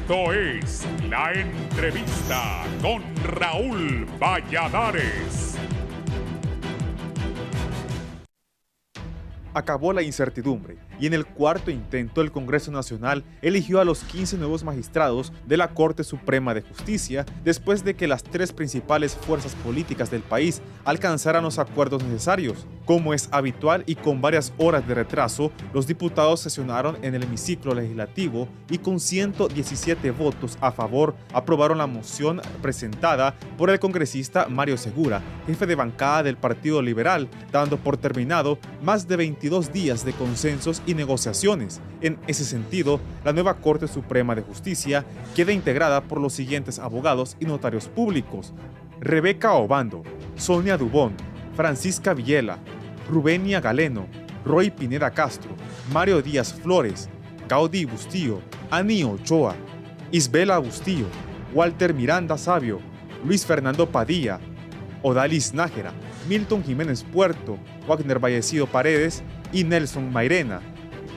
Esto es La Entrevista con Raúl Valladares. Acabó la incertidumbre y en el cuarto intento el Congreso Nacional eligió a los 15 nuevos magistrados de la Corte Suprema de Justicia después de que las tres principales fuerzas políticas del país alcanzaran los acuerdos necesarios. Como es habitual y con varias horas de retraso, los diputados sesionaron en el hemiciclo legislativo y con 117 votos a favor aprobaron la moción presentada por el congresista Mario Segura, jefe de bancada del Partido Liberal, dando por terminado más de 22 días de consensos y negociaciones. En ese sentido, la nueva Corte Suprema de Justicia queda integrada por los siguientes abogados y notarios públicos: Rebeca Obando, Sonia Dubón, Francisca Villela, Rubenia Galeno, Roy Pineda Castro, Mario Díaz Flores, Gaudí Bustillo, Ani Ochoa, Isbela Bustillo, Walter Miranda Sabio, Luis Fernando Padilla, Odalis Nájera, Milton Jiménez Puerto, Wagner Vallecido Paredes y Nelson Mairena.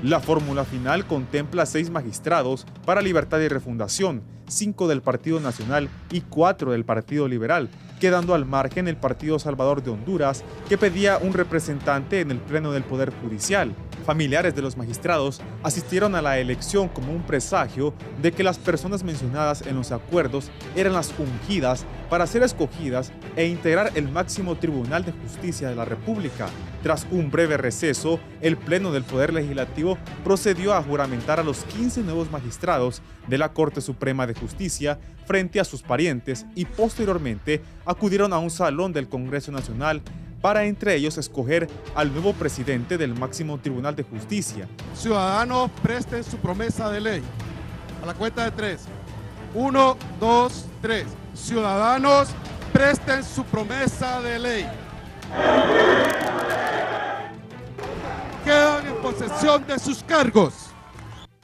La fórmula final contempla 6 magistrados para Libertad y Refundación, 5 del Partido Nacional y 4 del Partido Liberal, quedando al margen el Partido Salvador de Honduras, que pedía un representante en el Pleno del Poder Judicial. Familiares de los magistrados asistieron a la elección como un presagio de que las personas mencionadas en los acuerdos eran las ungidas para ser escogidas e integrar el máximo Tribunal de Justicia de la República. Tras un breve receso, el Pleno del Poder Legislativo procedió a juramentar a los 15 nuevos magistrados de la Corte Suprema de Justicia frente a sus parientes y posteriormente acudieron a un salón del Congreso Nacional para entre ellos escoger al nuevo presidente del máximo Tribunal de Justicia. Ciudadanos, presten su promesa de ley. A la cuenta de 3. 1, 2, 3. Ciudadanos, presten su promesa de ley. Quedan en posesión de sus cargos.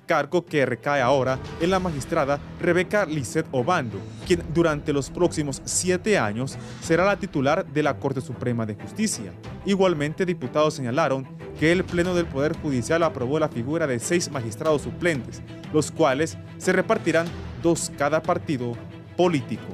Cargo que recae ahora en la magistrada Rebeca Lisset Obando, quien durante los próximos 7 años será la titular de la Corte Suprema de Justicia. Igualmente, diputados señalaron que el Pleno del Poder Judicial aprobó la figura de 6 magistrados suplentes, los cuales se repartirán 2 cada partido político.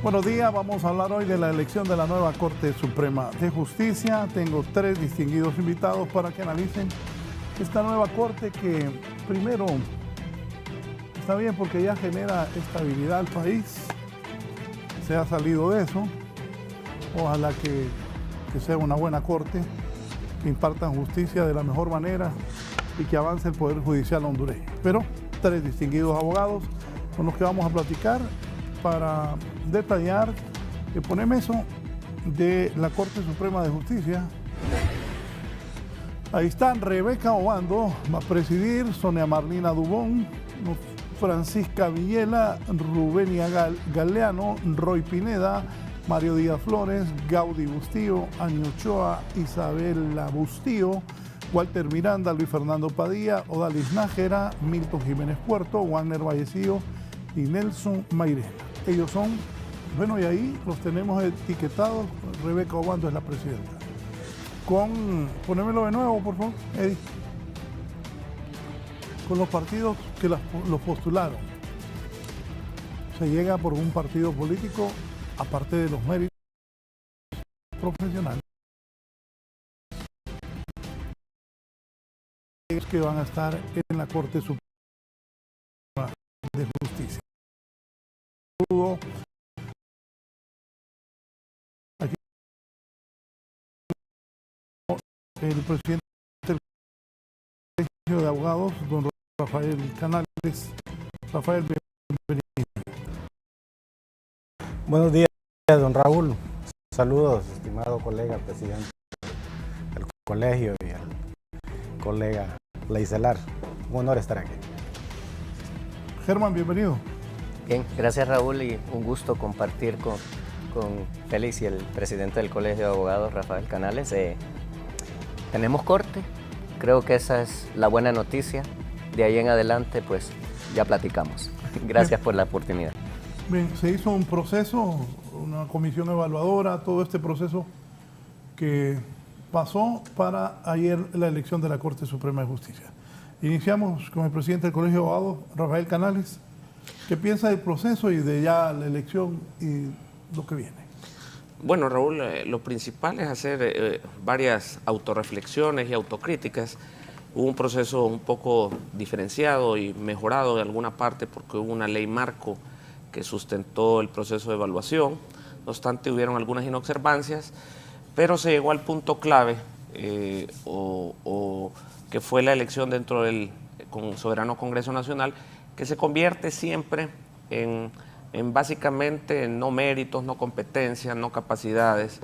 Buenos días, vamos a hablar hoy de la elección de la nueva Corte Suprema de Justicia. Tengo 3 distinguidos invitados para que analicen esta nueva Corte que, primero, está bien porque ya genera estabilidad al país. Se ha salido de eso. Ojalá que sea una buena Corte, que impartan justicia de la mejor manera y que avance el Poder Judicial hondureño. Pero 3 distinguidos abogados con los que vamos a platicar para detallar el ponemeso de la Corte Suprema de Justicia. Ahí están: Rebeca Obando va a presidir, Sonia Marlina Dubón, Francisca Villela, Rubenia Galeano, Roy Pineda, Mario Díaz Flores, Gaudí Bustillo, Ani Ochoa, Isabela Bustillo, Walter Miranda, Luis Fernando Padilla, Odalis Nájera, Milton Jiménez Puerto, Wagner Vallecido y Nelson Mairena. Ellos son, bueno, y ahí los tenemos etiquetados. Rebeca Obando es la presidenta. Ponémelo de nuevo, por favor, Eddie. Con los partidos que los postularon. Se llega por un partido político, aparte de los méritos profesionales, que van a estar en la Corte Suprema de Justicia. Aquí el presidente del Colegio de Abogados, don Rafael Canales. Rafael, bienvenido. Buenos días, don Raúl. Saludos, estimado colega presidente del colegio y al colega Leicelar. Un honor estar aquí. Germán, bienvenido. Bien, gracias Raúl y un gusto compartir con Félix y el presidente del Colegio de Abogados, Rafael Canales. Tenemos corte, creo que esa es la buena noticia. De ahí en adelante, pues ya platicamos. Gracias por la oportunidad. Bien, se hizo un proceso, una comisión evaluadora, todo este proceso que pasó para ayer la elección de la Corte Suprema de Justicia. Iniciamos con el presidente del Colegio de Abogados, Rafael Canales. ¿Qué piensa del proceso y de ya la elección y lo que viene? Bueno, Raúl, lo principal es hacer varias autorreflexiones y autocríticas. Hubo un proceso un poco diferenciado y mejorado de alguna parte porque hubo una ley marco que sustentó el proceso de evaluación. No obstante, hubieron algunas inobservancias, pero se llegó al punto clave que fue la elección dentro del soberano Congreso Nacional, que se convierte siempre en básicamente no méritos, no competencias, no capacidades,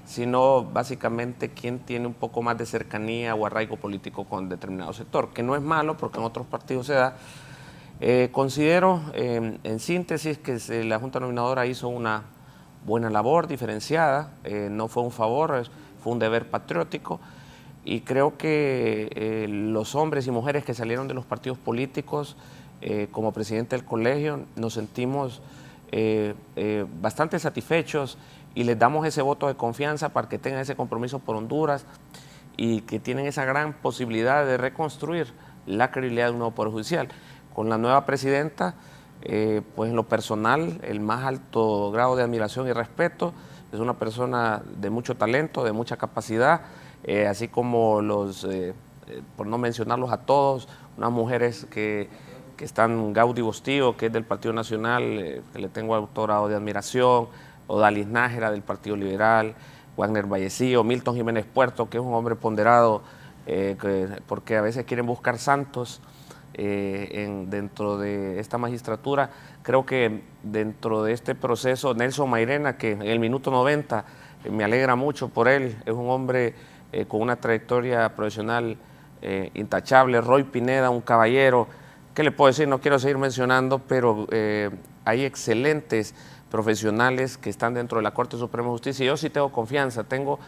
sino básicamente quién tiene un poco más de cercanía o arraigo político con determinado sector, que no es malo porque en otros partidos se da. Considero en síntesis que la Junta Nominadora hizo una buena labor diferenciada, no fue un favor, fue un deber patriótico, y creo que los hombres y mujeres que salieron de los partidos políticos, como presidente del colegio, nos sentimos bastante satisfechos y les damos ese voto de confianza para que tengan ese compromiso por Honduras y que tienen esa gran posibilidad de reconstruir la credibilidad de un nuevo Poder Judicial. Con la nueva presidenta, pues en lo personal, el más alto grado de admiración y respeto. Es una persona de mucho talento, de mucha capacidad, así como por no mencionarlos a todos, unas mujeres que están, Gaudí Bostío, que es del Partido Nacional, que le tengo alto grado de admiración, Odalis Nájera del Partido Liberal, Wagner Vallecillo, Milton Jiménez Puerto, que es un hombre ponderado, porque a veces quieren buscar santos dentro de esta magistratura. Creo que dentro de este proceso, Nelson Mairena, que en el minuto 90 me alegra mucho por él, es un hombre con una trayectoria profesional intachable. Roy Pineda, un caballero. ¿Qué le puedo decir? No quiero seguir mencionando, pero hay excelentes profesionales que están dentro de la Corte Suprema de Justicia. Yo sí tengo confianza, tengo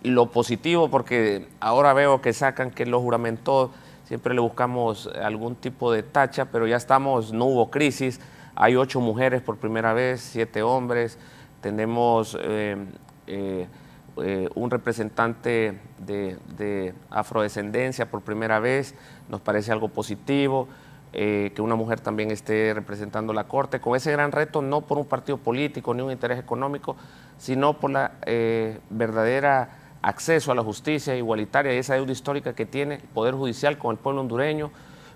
lo positivo, porque ahora veo que sacan que lo juramentó, siempre le buscamos algún tipo de tacha, pero ya estamos, no hubo crisis, hay 8 mujeres por primera vez, 7 hombres, tenemos un representante de afrodescendencia por primera vez, nos parece algo positivo, que una mujer también esté representando la Corte, con ese gran reto, no por un partido político ni un interés económico, sino por la verdadera acceso a la justicia igualitaria y esa deuda histórica que tiene el Poder Judicial con el pueblo hondureño,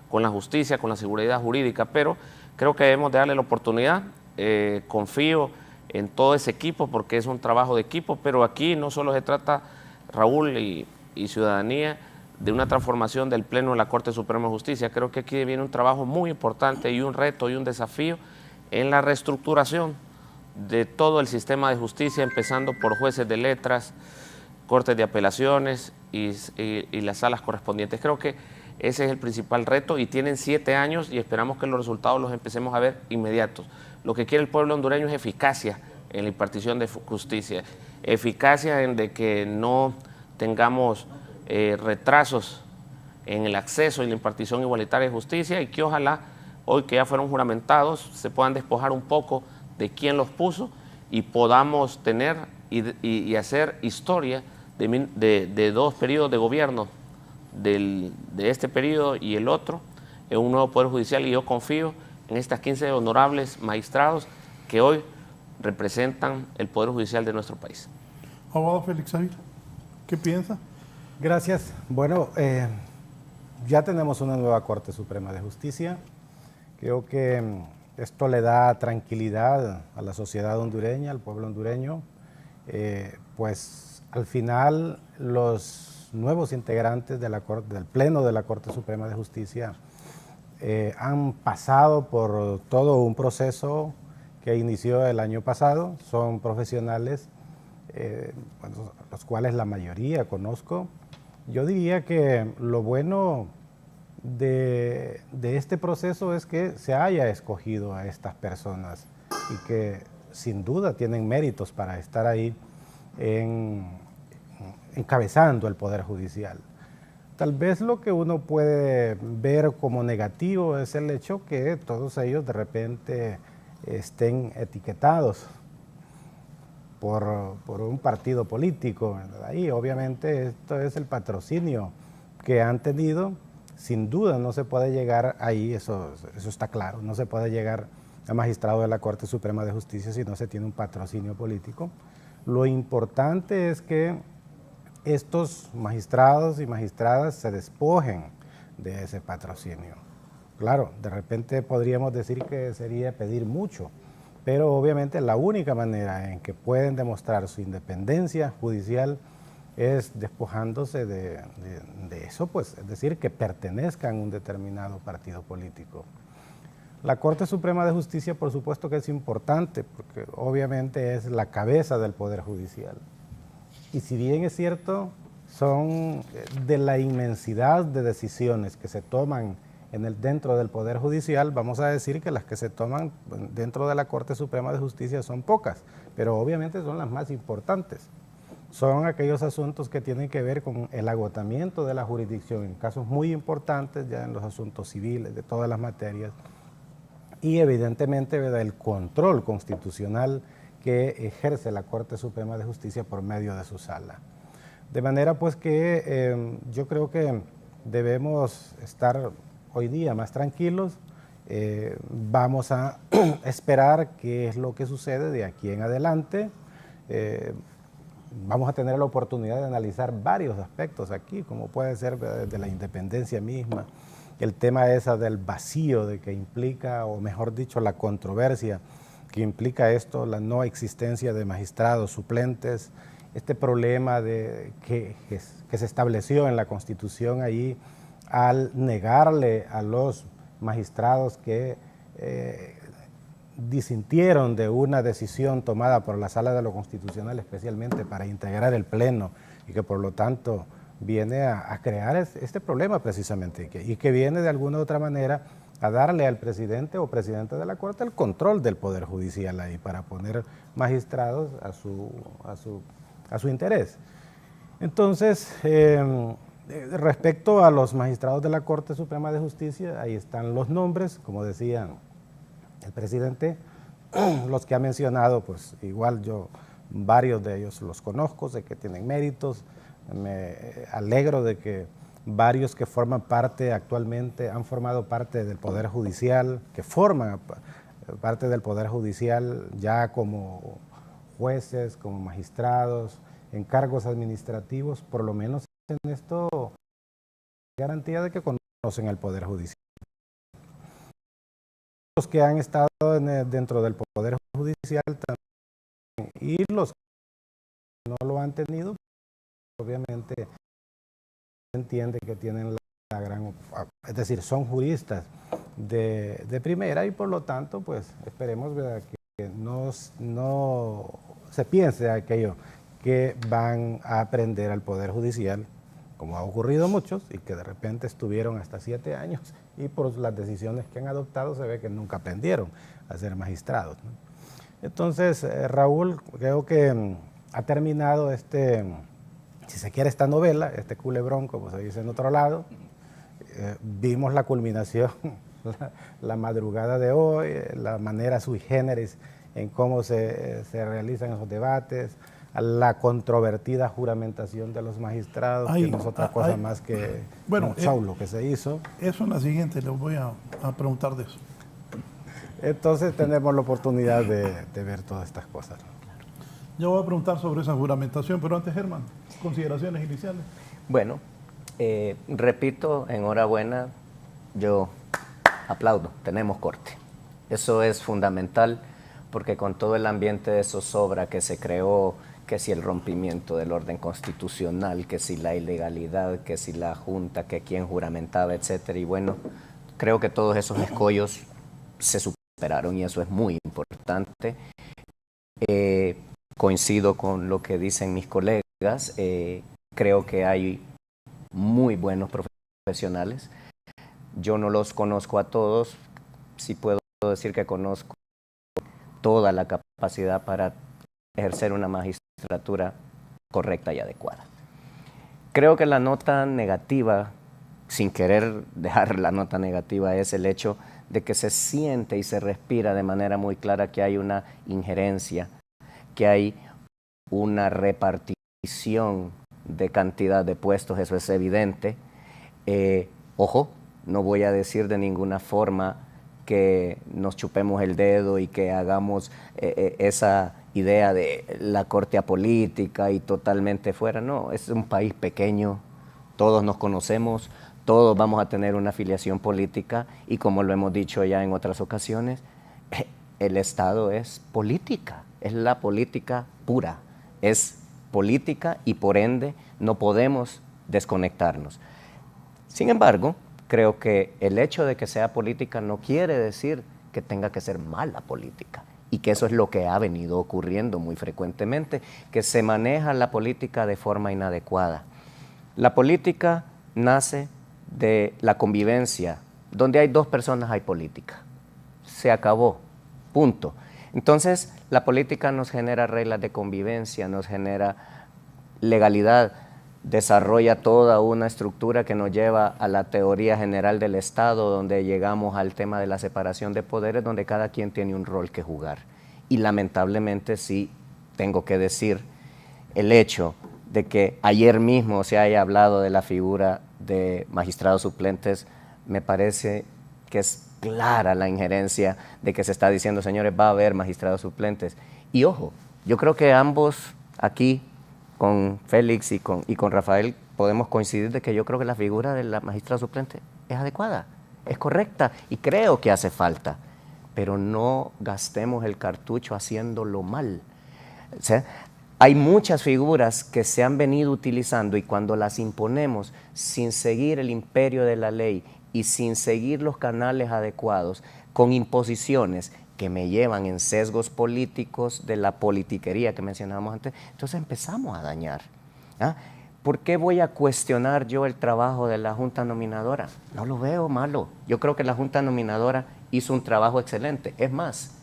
con la justicia, con la seguridad jurídica. Pero creo que debemos de darle la oportunidad. Confío en todo ese equipo porque es un trabajo de equipo, pero aquí no solo se trata, Raúl y ciudadanía, de una transformación del Pleno de la Corte Suprema de Justicia. Creo que aquí viene un trabajo muy importante y un reto y un desafío en la reestructuración de todo el sistema de justicia, empezando por jueces de letras, cortes de apelaciones y las salas correspondientes. Creo que ese es el principal reto y tienen 7 años y esperamos que los resultados los empecemos a ver inmediatos. Lo que quiere el pueblo hondureño es eficacia en la impartición de justicia, eficacia en de que no tengamos retrasos en el acceso y la impartición igualitaria de justicia y que ojalá hoy que ya fueron juramentados se puedan despojar un poco de quién los puso y podamos tener y hacer historia de 2 periodos de gobierno, de este periodo y el otro, en un nuevo Poder Judicial, y yo confío en estas 15 honorables magistrados que hoy representan el Poder Judicial de nuestro país. Abogado Félix Ávila, ¿qué piensa? Gracias. Bueno, ya tenemos una nueva Corte Suprema de Justicia. Creo que esto le da tranquilidad a la sociedad hondureña, al pueblo hondureño, pues al final los nuevos integrantes de la Corte, del Pleno de la Corte Suprema de Justicia han pasado por todo un proceso que inició el año pasado. Son profesionales, bueno, los cuales la mayoría conozco. Yo diría que lo bueno de este proceso es que se haya escogido a estas personas y que sin duda tienen méritos para estar ahí encabezando el Poder Judicial. Tal vez lo que uno puede ver como negativo es el hecho que todos ellos de repente estén etiquetados por un partido político, ¿verdad? Y obviamente esto es el patrocinio que han tenido. Sin duda no se puede llegar ahí, eso está claro, no se puede llegar a magistrado de la Corte Suprema de Justicia si no se tiene un patrocinio político. Lo importante es que estos magistrados y magistradas se despojen de ese patrocinio. Claro, de repente podríamos decir que sería pedir mucho, pero obviamente la única manera en que pueden demostrar su independencia judicial es despojándose de eso, pues, es decir, que pertenezcan a un determinado partido político. La Corte Suprema de Justicia, por supuesto que es importante, porque obviamente es la cabeza del Poder Judicial. Y si bien es cierto, son de la inmensidad de decisiones que se toman dentro del Poder Judicial, vamos a decir que las que se toman dentro de la Corte Suprema de Justicia son pocas, pero obviamente son las más importantes. Son aquellos asuntos que tienen que ver con el agotamiento de la jurisdicción en casos muy importantes, ya en los asuntos civiles, de todas las materias, y evidentemente el control constitucional que ejerce la Corte Suprema de Justicia por medio de su sala. De manera pues que yo creo que debemos estar hoy día más tranquilos, vamos a esperar qué es lo que sucede de aquí en adelante, vamos a tener la oportunidad de analizar varios aspectos aquí, como puede ser de la independencia misma, el tema del vacío de que implica, o mejor dicho, la controversia que implica esto, la no existencia de magistrados suplentes, este problema que se estableció en la Constitución ahí al negarle a los magistrados que disintieron de una decisión tomada por la Sala de lo Constitucional especialmente para integrar el Pleno y que por lo tanto viene a crear este problema precisamente y que viene de alguna u otra manera a darle al presidente o presidente de la Corte el control del Poder Judicial ahí para poner magistrados a su interés. Entonces, respecto a los magistrados de la Corte Suprema de Justicia, ahí están los nombres, como decía el presidente, los que ha mencionado, pues igual yo varios de ellos los conozco, sé que tienen méritos, me alegro de que varios que forman parte actualmente, han formado parte del Poder Judicial, que forman parte del Poder Judicial ya como jueces, como magistrados, en cargos administrativos, por lo menos en esto, garantía de que conocen el Poder Judicial. Los que han estado dentro del Poder Judicial también, y los que no lo han tenido, obviamente se entiende que tienen la gran, es decir, son juristas de primera y por lo tanto, pues esperemos, ¿verdad?, que no se piense de aquello que van a aprender al Poder Judicial, como ha ocurrido a muchos, y que de repente estuvieron hasta 7 años y por las decisiones que han adoptado se ve que nunca aprendieron a ser magistrados, ¿no? Entonces, Raúl, creo que ha terminado si se quiere, esta novela, este culebrón, como se dice en otro lado. Vimos la culminación, la madrugada de hoy, la manera sui generis en cómo se realizan esos debates, la controvertida juramentación de los magistrados, que no es otra cosa más que un show lo que se hizo. Eso en la siguiente les voy a preguntar de eso. Entonces tenemos la oportunidad de ver todas estas cosas. Yo voy a preguntar sobre esa juramentación, pero antes, Germán, consideraciones iniciales. Bueno, repito, enhorabuena, yo aplaudo, tenemos corte. Eso es fundamental porque con todo el ambiente de zozobra que se creó, que si el rompimiento del orden constitucional, que si la ilegalidad, que si la junta, que quién juramentaba, etcétera, y bueno, creo que todos esos escollos se superaron y eso es muy importante. Coincido con lo que dicen mis colegas, creo que hay muy buenos profesionales. Yo no los conozco a todos, sí puedo decir que conozco toda la capacidad para ejercer una magistratura correcta y adecuada. Creo que la nota negativa, sin querer dejar la nota negativa, es el hecho de que se siente y se respira de manera muy clara que hay una injerencia, que hay una repartición de cantidad de puestos, eso es evidente. Ojo, no voy a decir de ninguna forma que nos chupemos el dedo y que hagamos esa idea de la corte apolítica y totalmente fuera. No, es un país pequeño, todos nos conocemos, todos vamos a tener una afiliación política y como lo hemos dicho ya en otras ocasiones, el Estado es política, es la política pura, es política y por ende no podemos desconectarnos. Sin embargo, creo que el hecho de que sea política no quiere decir que tenga que ser mala política y que eso es lo que ha venido ocurriendo muy frecuentemente, que se maneja la política de forma inadecuada. La política nace de la convivencia, donde hay dos personas hay política. Se acabó, punto. Entonces, la política nos genera reglas de convivencia, nos genera legalidad, desarrolla toda una estructura que nos lleva a la teoría general del Estado, donde llegamos al tema de la separación de poderes, donde cada quien tiene un rol que jugar. Y lamentablemente sí tengo que decir el hecho de que ayer mismo se haya hablado de la figura de magistrados suplentes, me parece que es clara la injerencia de que se está diciendo, señores, va a haber magistrados suplentes. Y ojo, yo creo que ambos aquí, con Félix y con Rafael, podemos coincidir de que yo creo que la figura de la magistrada suplente es adecuada, es correcta y creo que hace falta, pero no gastemos el cartucho haciéndolo mal. O sea, hay muchas figuras que se han venido utilizando y cuando las imponemos sin seguir el imperio de la ley y sin seguir los canales adecuados, con imposiciones que me llevan en sesgos políticos de la politiquería que mencionábamos antes, entonces empezamos a dañar. ¿Ah? ¿Por qué voy a cuestionar yo el trabajo de la Junta Nominadora? No lo veo malo. Yo creo que la Junta Nominadora hizo un trabajo excelente. Es más,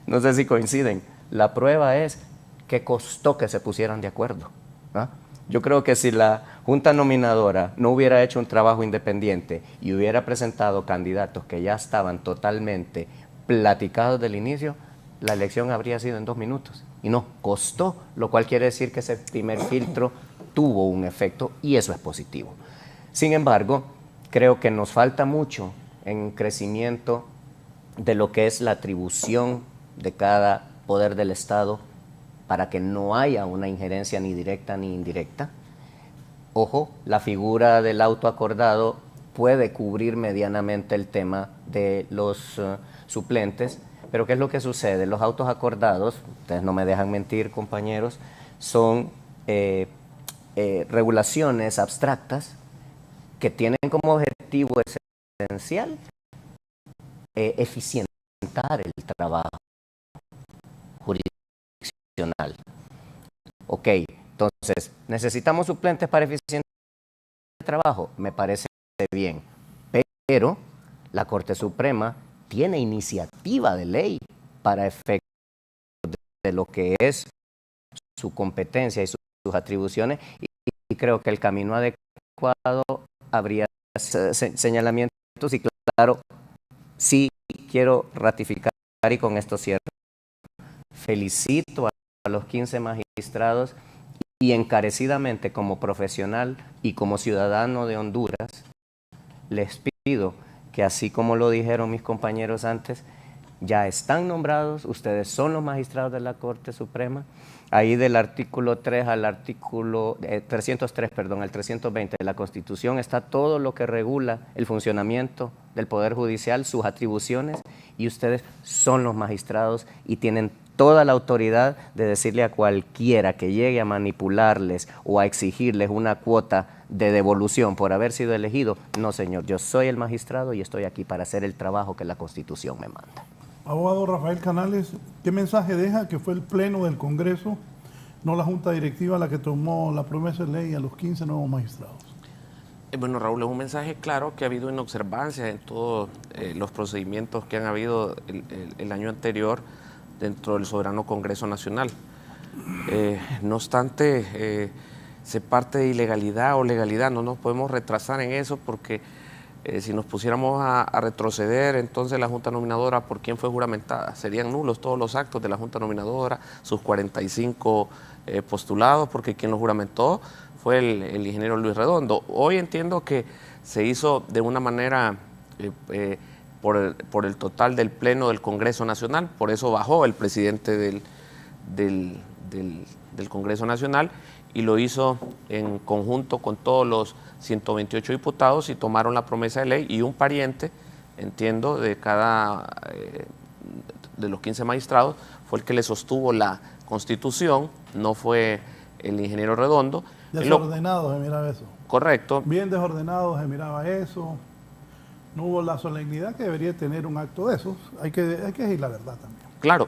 no sé si coinciden, la prueba es que costó que se pusieran de acuerdo. ¿Ah? Yo creo que si la Junta Nominadora no hubiera hecho un trabajo independiente y hubiera presentado candidatos que ya estaban totalmente platicados del inicio, la elección habría sido en 2 minutos. Y no, costó, lo cual quiere decir que ese primer filtro tuvo un efecto y eso es positivo. Sin embargo, creo que nos falta mucho en crecimiento de lo que es la atribución de cada poder del Estado para que no haya una injerencia ni directa ni indirecta. Ojo, la figura del auto acordado puede cubrir medianamente el tema de los suplentes, pero ¿qué es lo que sucede? Los autos acordados, ustedes no me dejan mentir, compañeros, son regulaciones abstractas que tienen como objetivo esencial eficientar el trabajo jurisdiccional. Ok, entonces, ¿necesitamos suplentes para eficientar el trabajo? Me parece bien, pero la Corte Suprema tiene iniciativa de ley para efectos de lo que es su competencia y sus atribuciones y creo que el camino adecuado habría señalamientos y claro, sí quiero ratificar y con esto cierro. Felicito a los 15 magistrados y encarecidamente como profesional y como ciudadano de Honduras les pido que así como lo dijeron mis compañeros antes, ya están nombrados, ustedes son los magistrados de la Corte Suprema. Ahí del artículo 3 al artículo 303, perdón, al 320 de la Constitución está todo lo que regula el funcionamiento del Poder Judicial, sus atribuciones, y ustedes son los magistrados y tienen toda la autoridad de decirle a cualquiera que llegue a manipularles o a exigirles una cuota de devolución por haber sido elegido, no señor, yo soy el magistrado y estoy aquí para hacer el trabajo que la Constitución me manda. Abogado Rafael Canales, ¿qué mensaje deja que fue el Pleno del Congreso, no la Junta Directiva, la que tomó la promesa de ley a los 15 nuevos magistrados? Bueno, Raúl, es un mensaje claro que ha habido inobservancia en todos los procedimientos que han habido el año anterior dentro del soberano Congreso Nacional. No obstante, se parte de ilegalidad o legalidad, no nos podemos retrasar en eso porque si nos pusiéramos a retroceder, entonces la Junta Nominadora, ¿por quién fue juramentada? Serían nulos todos los actos de la Junta Nominadora, sus 45 postulados, porque quien los juramentó fue el ingeniero Luis Redondo. Hoy entiendo que se hizo de una manera por el total del Pleno del Congreso Nacional, por eso bajó el presidente del Congreso Nacional y lo hizo en conjunto con todos los 128 diputados y tomaron la promesa de ley y un pariente, entiendo, de cada de los 15 magistrados fue el que le sostuvo la Constitución, no fue el ingeniero Redondo. Desordenado se miraba eso. Correcto. Bien desordenado se miraba eso. No hubo la solemnidad que debería tener un acto de esos. Hay que decir la verdad también. Claro,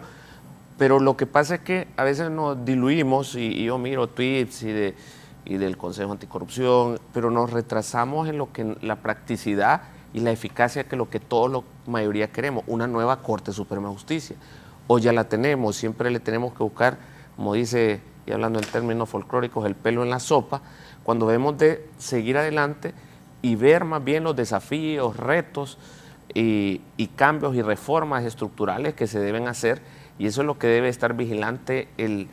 pero lo que pasa es que a veces nos diluimos y yo miro tweets y del Consejo Anticorrupción, pero nos retrasamos en lo que la practicidad y la eficacia que lo que todos la mayoría queremos, una nueva Corte Suprema de Justicia. Hoy ya la tenemos, siempre le tenemos que buscar, como dice, y hablando en términos folclóricos, el pelo en la sopa, cuando debemos de seguir adelante y ver más bien los desafíos, retos y cambios y reformas estructurales que se deben hacer, y eso es lo que debe estar vigilante el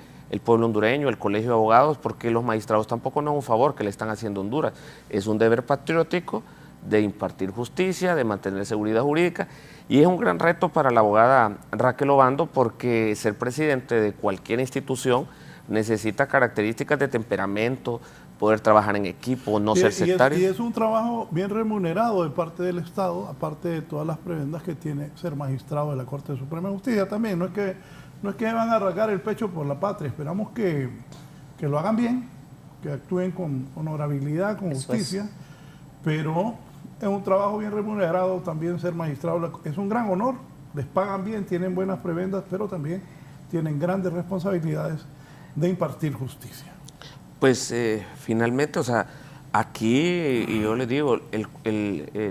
pueblo hondureño, el Colegio de Abogados, porque los magistrados tampoco no es un favor que le están haciendo a Honduras, es un deber patriótico de impartir justicia, de mantener seguridad jurídica, y es un gran reto para la abogada Raquel Obando porque ser presidente de cualquier institución necesita características de temperamento, poder trabajar en equipo, no ser sectario. Y es un trabajo bien remunerado de parte del Estado, aparte de todas las prebendas que tiene ser magistrado de la Corte Suprema de Justicia también. No es que van a rasgar el pecho por la patria, esperamos que lo hagan bien, que actúen con honorabilidad, con justicia, pero es un trabajo bien remunerado también ser magistrado. Es un gran honor, les pagan bien, tienen buenas prebendas, pero también tienen grandes responsabilidades de impartir justicia. Pues finalmente, o sea, aquí, y yo les digo,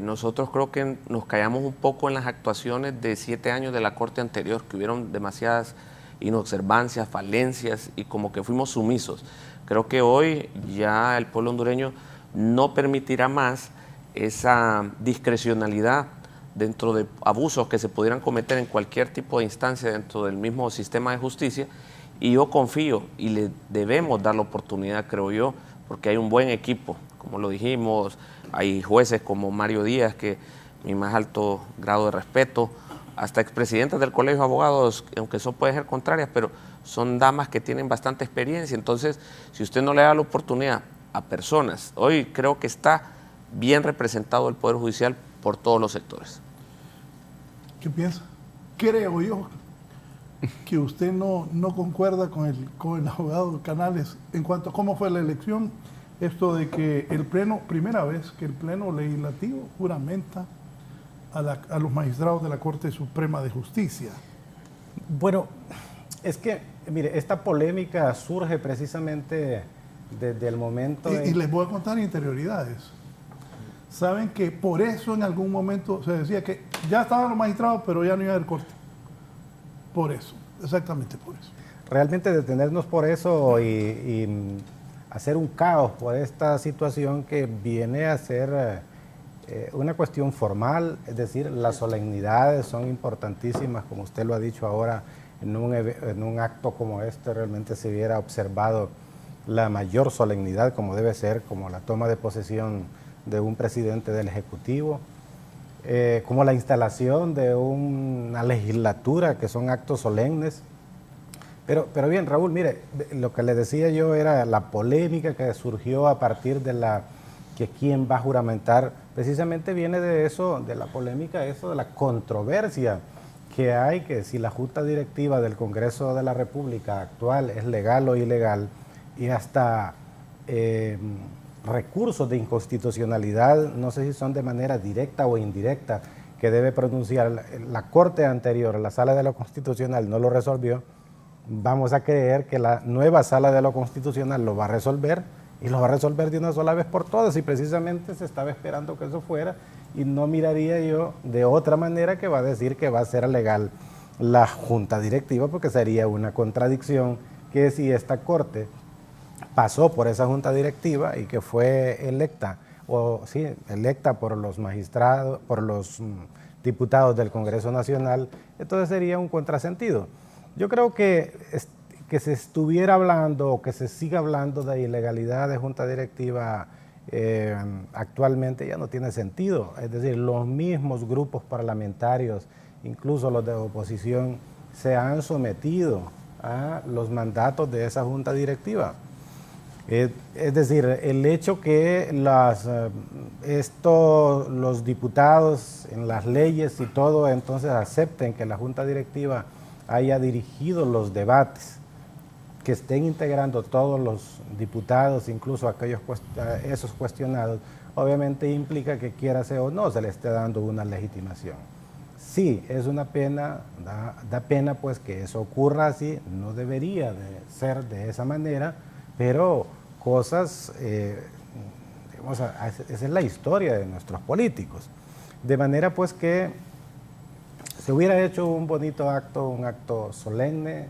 nosotros creo que nos callamos un poco en las actuaciones de 7 años de la Corte anterior, que hubieron demasiadas inobservancias, falencias, y como que fuimos sumisos. Creo que hoy ya el pueblo hondureño no permitirá más esa discrecionalidad dentro de abusos que se pudieran cometer en cualquier tipo de instancia dentro del mismo sistema de justicia. Y yo confío y le debemos dar la oportunidad, creo yo, porque hay un buen equipo, como lo dijimos, hay jueces como Mario Díaz, que mi más alto grado de respeto, hasta expresidentes del Colegio de Abogados, aunque eso puede ser contrarias, pero son damas que tienen bastante experiencia. Entonces, si usted no le da la oportunidad a personas, hoy creo que está bien representado el Poder Judicial por todos los sectores. ¿Qué piensa? Creo yo que usted no concuerda con el abogado Canales en cuanto a cómo fue la elección, esto de que el Pleno, primera vez que el Pleno Legislativo juramenta a los magistrados de la Corte Suprema de Justicia. Bueno, es que, mire, esta polémica surge precisamente desde el momento... Y les voy a contar interioridades. Saben que por eso en algún momento se decía que ya estaban los magistrados, pero ya no iba a haber corte. Por eso, exactamente por eso. Realmente detenernos por eso y hacer un caos por esta situación que viene a ser una cuestión formal, es decir, las solemnidades son importantísimas, como usted lo ha dicho ahora, en un acto como este realmente se hubiera observado la mayor solemnidad como debe ser, como la toma de posesión de un presidente del Ejecutivo, como la instalación de una legislatura, que son actos solemnes. Pero bien, Raúl, mire, lo que le decía yo era la polémica que surgió a partir de que quién va a juramentar, precisamente viene de eso, de la polémica, eso de la controversia que hay, que si la Junta Directiva del Congreso de la República actual es legal o ilegal, y hasta recursos de inconstitucionalidad, no sé si son de manera directa o indirecta, que debe pronunciar la Corte anterior, la Sala de lo Constitucional no lo resolvió. Vamos a creer que la nueva Sala de lo Constitucional lo va a resolver, y lo va a resolver de una sola vez por todas, y precisamente se estaba esperando que eso fuera, y no miraría yo de otra manera que va a decir que va a ser legal la Junta Directiva, porque sería una contradicción que si esta Corte pasó por esa junta directiva y que fue electa, electa por los magistrados, por los diputados del Congreso Nacional, entonces sería un contrasentido. Yo creo que se estuviera hablando o que se siga hablando de ilegalidad de junta directiva actualmente ya no tiene sentido. Es decir, los mismos grupos parlamentarios, incluso los de oposición, se han sometido a los mandatos de esa junta directiva. Es decir, el hecho que los diputados en las leyes y todo entonces acepten que la junta directiva haya dirigido los debates, que estén integrando todos los diputados, incluso esos cuestionados, obviamente implica que quiera ser o no se le esté dando una legitimación. Sí, es una pena, da pena pues que eso ocurra así, no debería de ser de esa manera, pero cosas, esa es la historia de nuestros políticos. De manera pues que se hubiera hecho un bonito acto, un acto solemne,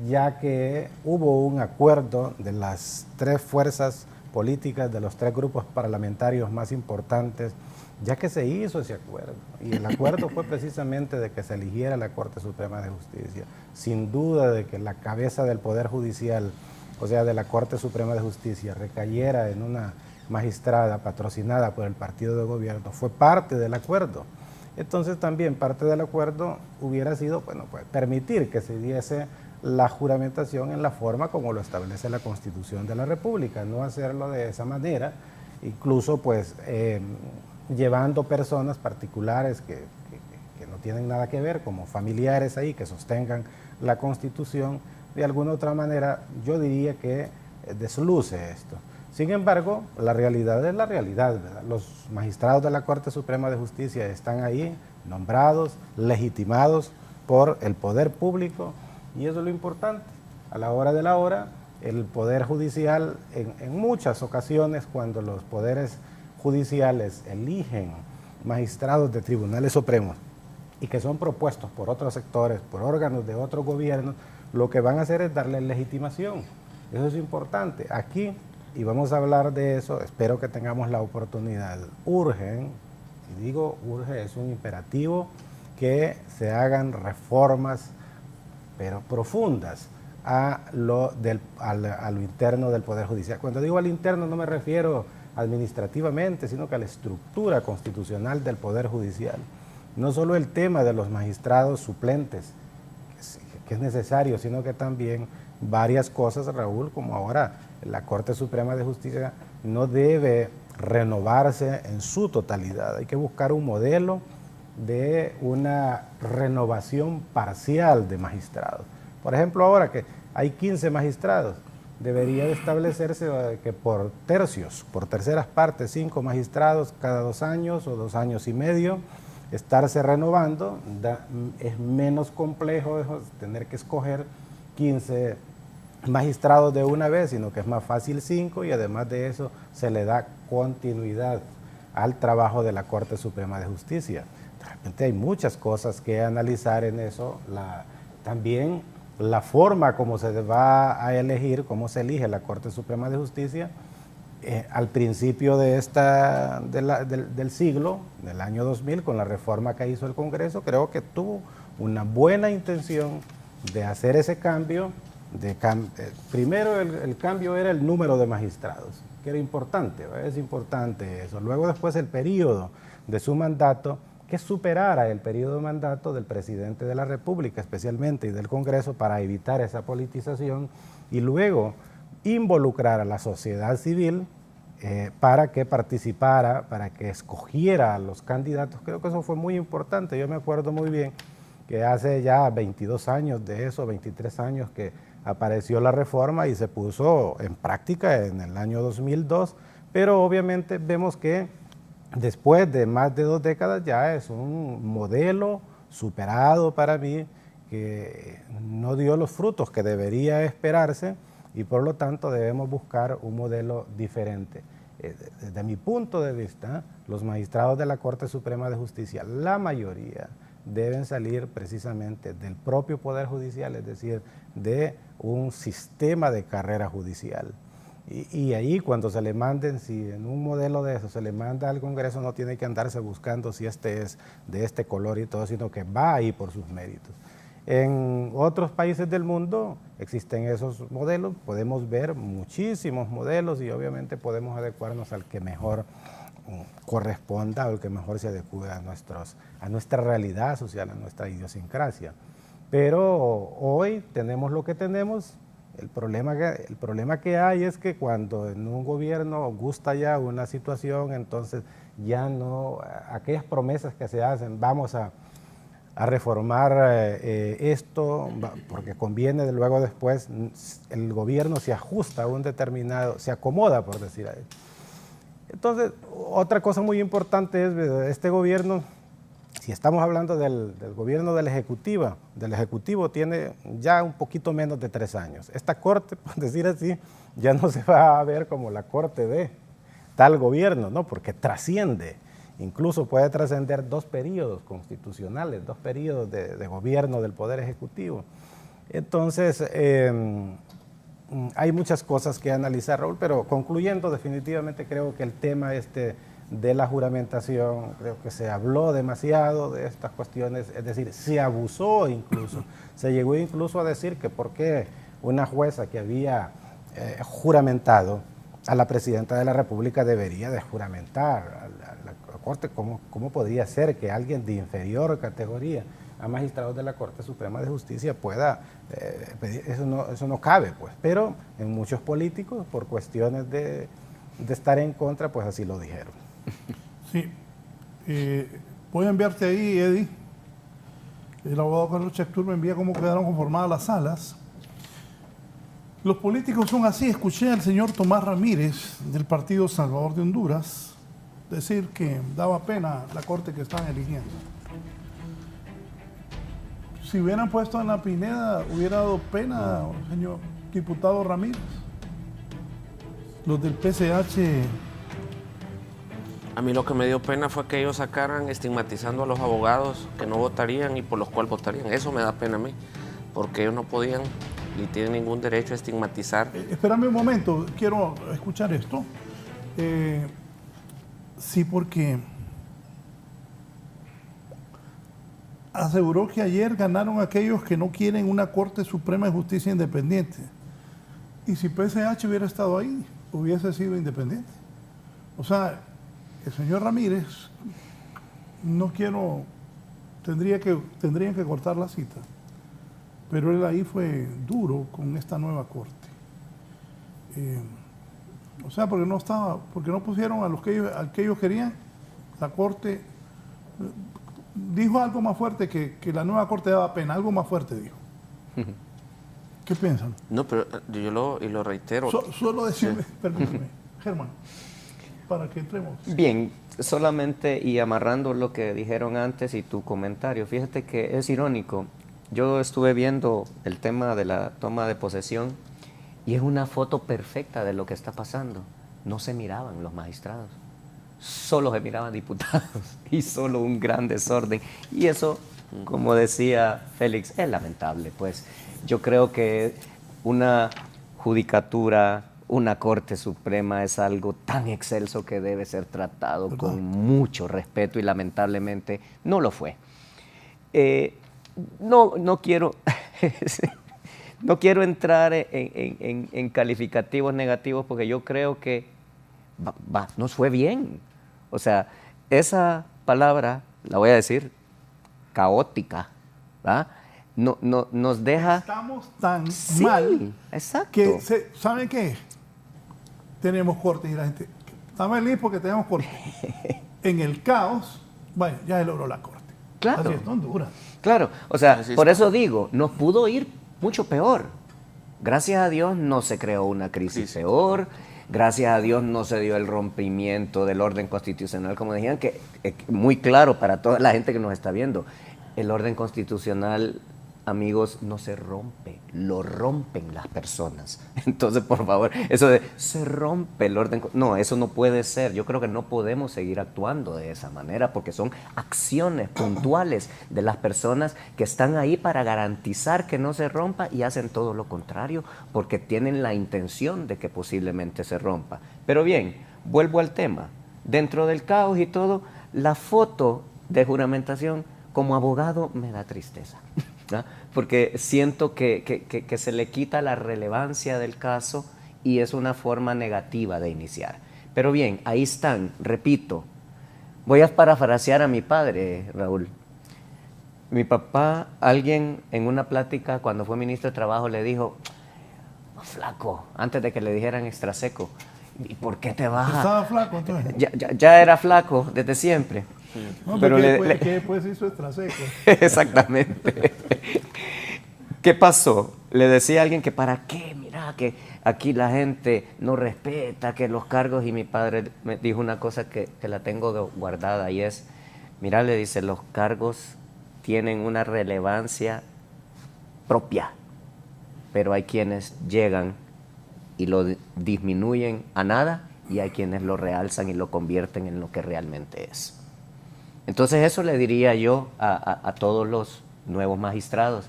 ya que hubo un acuerdo de las tres fuerzas políticas, de los tres grupos parlamentarios más importantes, ya que se hizo ese acuerdo. Y el acuerdo fue precisamente de que se eligiera la Corte Suprema de Justicia. Sin duda de que la cabeza del Poder Judicial, o sea, de la Corte Suprema de Justicia, recayera en una magistrada patrocinada por el partido de gobierno, fue parte del acuerdo. Entonces también parte del acuerdo hubiera sido, bueno, pues permitir que se diese la juramentación en la forma como lo establece la Constitución de la República, no hacerlo de esa manera, incluso pues llevando personas particulares que no tienen nada que ver, como familiares ahí, que sostengan la Constitución, de alguna otra manera yo diría que desluce esto. Sin embargo, la realidad es la realidad, ¿verdad? Los magistrados de la Corte Suprema de Justicia están ahí, nombrados, legitimados por el poder público, y eso es lo importante. A la hora de la hora, el Poder Judicial, en muchas ocasiones, cuando los poderes judiciales eligen magistrados de tribunales supremos y que son propuestos por otros sectores, por órganos de otros gobiernos, lo que van a hacer es darle legitimación. Eso es importante. Aquí, y vamos a hablar de eso, espero que tengamos la oportunidad, urgen, y digo urge, es un imperativo, que se hagan reformas pero profundas a lo interno del Poder Judicial. Cuando digo al interno no me refiero administrativamente, sino que a la estructura constitucional del Poder Judicial. No solo el tema de los magistrados suplentes, que es necesario, sino que también varias cosas, Raúl, como ahora la Corte Suprema de Justicia no debe renovarse en su totalidad. Hay que buscar un modelo de una renovación parcial de magistrados. Por ejemplo, ahora que hay 15 magistrados, debería de establecerse que por tercios, por terceras partes, 5 magistrados cada 2 años o 2 años y medio, estarse renovando. Es menos complejo tener que escoger 15 magistrados de una vez, sino que es más fácil 5, y además de eso se le da continuidad al trabajo de la Corte Suprema de Justicia. Realmente hay muchas cosas que analizar en eso, también la forma como se va a elegir, cómo se elige la Corte Suprema de Justicia. Al principio del siglo, del año 2000, con la reforma que hizo el Congreso, creo que tuvo una buena intención de hacer ese cambio. Primero el cambio era el número de magistrados, que era importante, es importante eso. Luego después el periodo de su mandato, que superara el periodo de mandato del presidente de la República especialmente y del Congreso, para evitar esa politización, y luego involucrar a la sociedad civil para que participara, para que escogiera a los candidatos. Creo que eso fue muy importante. Yo me acuerdo muy bien que hace ya 22 años de eso, 23 años, que apareció la reforma y se puso en práctica en el año 2002, pero obviamente vemos que después de más de 2 décadas ya es un modelo superado para mí, que no dio los frutos que debería esperarse, y por lo tanto debemos buscar un modelo diferente. Desde mi punto de vista, los magistrados de la Corte Suprema de Justicia, la mayoría, deben salir precisamente del propio Poder Judicial, es decir, de un sistema de carrera judicial. Y ahí cuando se le manden, si en un modelo de eso se le manda al Congreso, no tiene que andarse buscando si este es de este color y todo, sino que va ahí por sus méritos. En otros países del mundo existen esos modelos, podemos ver muchísimos modelos y obviamente podemos adecuarnos al que mejor corresponda o el que mejor se adecue a nuestra realidad social, a nuestra idiosincrasia. Pero hoy tenemos lo que tenemos. El problema que hay es que cuando en un gobierno gusta ya una situación, entonces ya no, aquellas promesas que se hacen, vamos a reformar esto, porque conviene, luego después el gobierno se ajusta a un determinado, se acomoda, por decir así. Entonces, otra cosa muy importante es este gobierno, si estamos hablando del gobierno del Ejecutivo tiene ya un poquito menos de 3 años. Esta corte, por decir así, ya no se va a ver como la corte de tal gobierno, ¿no? Porque trasciende, incluso puede trascender 2 periodos constitucionales, 2 periodos de gobierno del Poder Ejecutivo. Entonces, hay muchas cosas que analizar, Raúl, pero concluyendo, definitivamente creo que el tema de la juramentación, creo que se habló demasiado de estas cuestiones, es decir, se abusó incluso, se llegó incluso a decir que por qué una jueza que había juramentado a la Presidenta de la República debería de juramentar a la Corte, ¿cómo podría ser que alguien de inferior categoría a magistrados de la Corte Suprema de Justicia pueda pedir? Eso no cabe, pues, pero en muchos políticos, por cuestiones de estar en contra, pues así lo dijeron. Sí. Voy a enviarte ahí, Eddie. El abogado Carlos Chactur me envía cómo quedaron conformadas las salas. Los políticos son así. Escuché al señor Tomás Ramírez del Partido Salvador de Honduras decir que daba pena la corte que están eligiendo. Si hubieran puesto a Ana Pineda, hubiera dado pena, señor diputado Ramírez. Los del PCH... A mí lo que me dio pena fue que ellos sacaran estigmatizando a los abogados que no votarían y por los cuales votarían. Eso me da pena a mí, porque ellos no podían ni tienen ningún derecho a estigmatizar. Espérame un momento, quiero escuchar esto. Sí, porque aseguró que ayer ganaron aquellos que no quieren una Corte Suprema de Justicia independiente. Y si PSH hubiera estado ahí, hubiese sido independiente. O sea, el señor Ramírez, tendrían que cortar la cita, pero él ahí fue duro con esta nueva Corte. O sea, porque no pusieron al que ellos querían. La Corte dijo algo más fuerte que la nueva Corte daba pena, algo más fuerte dijo. ¿Qué piensan? No, pero yo lo reitero. Solo decirme, sí. Permíteme, Germán, para que entremos. Bien, solamente y amarrando lo que dijeron antes y tu comentario, fíjate que es irónico. Yo estuve viendo el tema de la toma de posesión y es una foto perfecta de lo que está pasando. No se miraban los magistrados, solo se miraban diputados y solo un gran desorden. Y eso, como decía Félix, es lamentable. Pues yo creo que una judicatura, una Corte Suprema es algo tan excelso que debe ser tratado con mucho respeto y lamentablemente no lo fue. No quiero entrar en calificativos negativos porque yo creo que nos fue bien. O sea, esa palabra, la voy a decir, caótica, ¿verdad? Nos deja... Estamos tan mal, exacto, que, ¿saben qué? Tenemos corte y la gente está feliz porque tenemos corte. En el caos, bueno, ya se logró la corte. Claro. Así es, no Honduras. Claro, o sea, por eso digo, nos pudo ir mucho peor. Gracias a Dios no se creó una crisis peor, gracias a Dios no se dio el rompimiento del orden constitucional, como decían, que muy claro para toda la gente que nos está viendo. El orden constitucional amigos, no se rompe, lo rompen las personas. Entonces, por favor, eso de se rompe el orden, no, eso no puede ser. Yo creo que no podemos seguir actuando de esa manera porque son acciones puntuales de las personas que están ahí para garantizar que no se rompa y hacen todo lo contrario porque tienen la intención de que posiblemente se rompa. Pero bien, vuelvo al tema. Dentro del caos y todo, la foto de juramentación como abogado me da tristeza, ¿no? Porque siento que se le quita la relevancia del caso y es una forma negativa de iniciar. Pero bien, ahí están, repito, voy a parafrasear a mi padre, Raúl. Mi papá, alguien en una plática cuando fue ministro de Trabajo le dijo, oh, flaco, antes de que le dijeran extra seco, ¿y por qué te vas? ¿Estaba flaco entonces? Ya era flaco desde siempre. No, pero ¿qué después hizo extra seco? Exactamente. ¿Qué pasó? Le decía a alguien que para qué, mira, que aquí la gente no respeta, que los cargos, y mi padre me dijo una cosa que la tengo guardada y es, mira, le dice, los cargos tienen una relevancia propia, pero hay quienes llegan y lo disminuyen a nada y hay quienes lo realzan y lo convierten en lo que realmente es. Entonces eso le diría yo a todos los nuevos magistrados.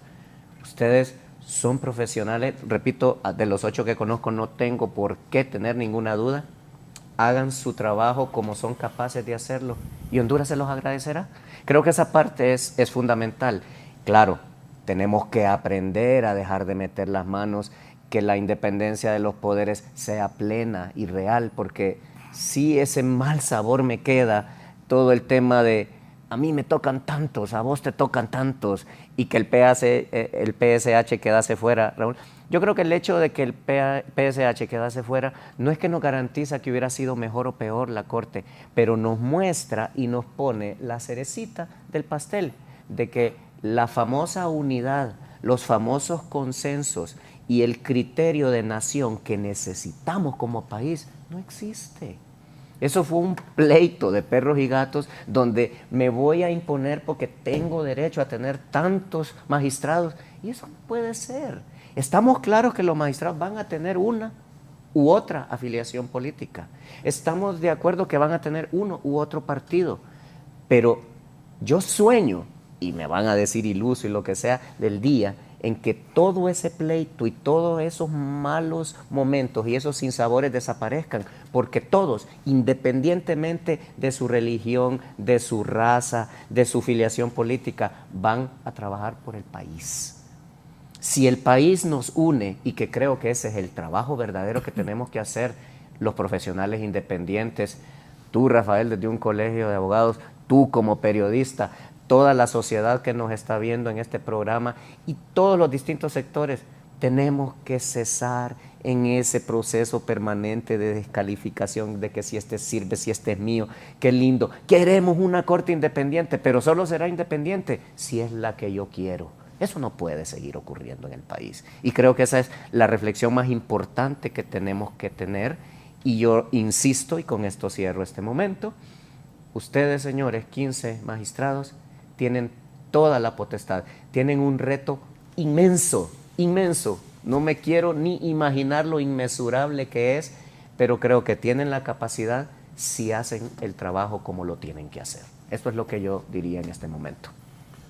Ustedes son profesionales, repito, de los 8 que conozco no tengo por qué tener ninguna duda. Hagan su trabajo como son capaces de hacerlo y Honduras se los agradecerá. Creo que esa parte es fundamental. Claro, tenemos que aprender a dejar de meter las manos, que la independencia de los poderes sea plena y real, porque sí ese mal sabor me queda, todo el tema de a mí me tocan tantos, a vos te tocan tantos, y que el PSH quedase fuera, Raúl. Yo creo que el hecho de que el PSH quedase fuera no es que nos garantiza que hubiera sido mejor o peor la Corte, pero nos muestra y nos pone la cerecita del pastel de que la famosa unidad, los famosos consensos y el criterio de nación que necesitamos como país no existe. Eso fue un pleito de perros y gatos donde me voy a imponer porque tengo derecho a tener tantos magistrados y eso no puede ser. Estamos claros que los magistrados van a tener una u otra afiliación política. Estamos de acuerdo que van a tener uno u otro partido, pero yo sueño, y me van a decir iluso y lo que sea, del día en que todo ese pleito y todos esos malos momentos y esos sinsabores desaparezcan, porque todos, independientemente de su religión, de su raza, de su filiación política, van a trabajar por el país. Si el país nos une, y que creo que ese es el trabajo verdadero que tenemos que hacer los profesionales independientes, tú, Rafael, desde un colegio de abogados, tú como periodista, toda la sociedad que nos está viendo en este programa y todos los distintos sectores, tenemos que cesar en ese proceso permanente de descalificación de que si este sirve, si este es mío, qué lindo. Queremos una corte independiente, pero solo será independiente si es la que yo quiero. Eso no puede seguir ocurriendo en el país. Y creo que esa es la reflexión más importante que tenemos que tener. Y yo insisto, y con esto cierro este momento, ustedes, señores, 15 magistrados, tienen toda la potestad, tienen un reto inmenso, inmenso. No me quiero ni imaginar lo inmesurable que es, pero creo que tienen la capacidad si hacen el trabajo como lo tienen que hacer. Esto es lo que yo diría en este momento.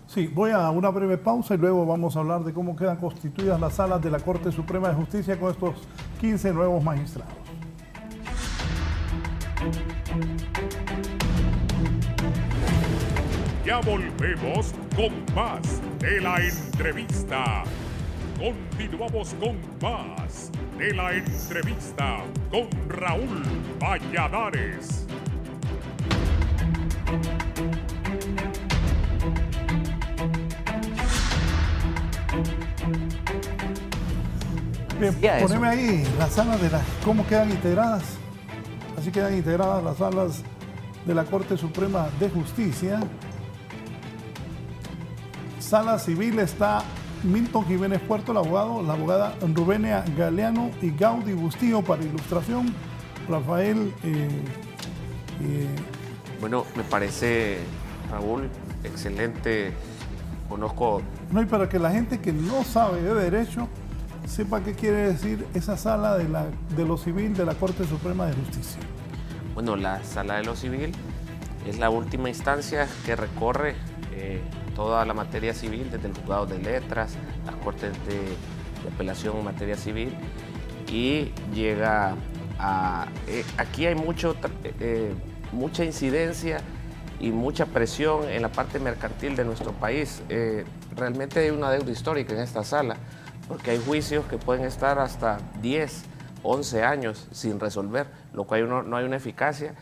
Sí, voy a una breve pausa y luego vamos a hablar de cómo quedan constituidas las salas de la Corte Suprema de Justicia con estos 15 nuevos magistrados. Ya volvemos con más de la entrevista. Continuamos con más de la entrevista con Raúl Valladares. Bien, poneme ahí las salas de cómo quedan integradas. Así quedan integradas las salas de la Corte Suprema de Justicia. Sala civil está Milton Jiménez Puerto, el abogado, la abogada Rubenia Galeano y Gaudí Bustillo para ilustración. Rafael. Bueno, me parece, Raúl, excelente conozco. No, y para que la gente que no sabe de derecho sepa qué quiere decir esa sala de lo civil de la Corte Suprema de Justicia. Bueno, la sala de lo civil es la última instancia que recorre toda la materia civil, desde el juzgado de letras, las cortes de apelación en materia civil, y llega a... aquí hay mucha incidencia y mucha presión en la parte mercantil de nuestro país. Realmente hay una deuda histórica en esta sala, porque hay juicios que pueden estar hasta 10, 11 años sin resolver, lo cual no hay una eficacia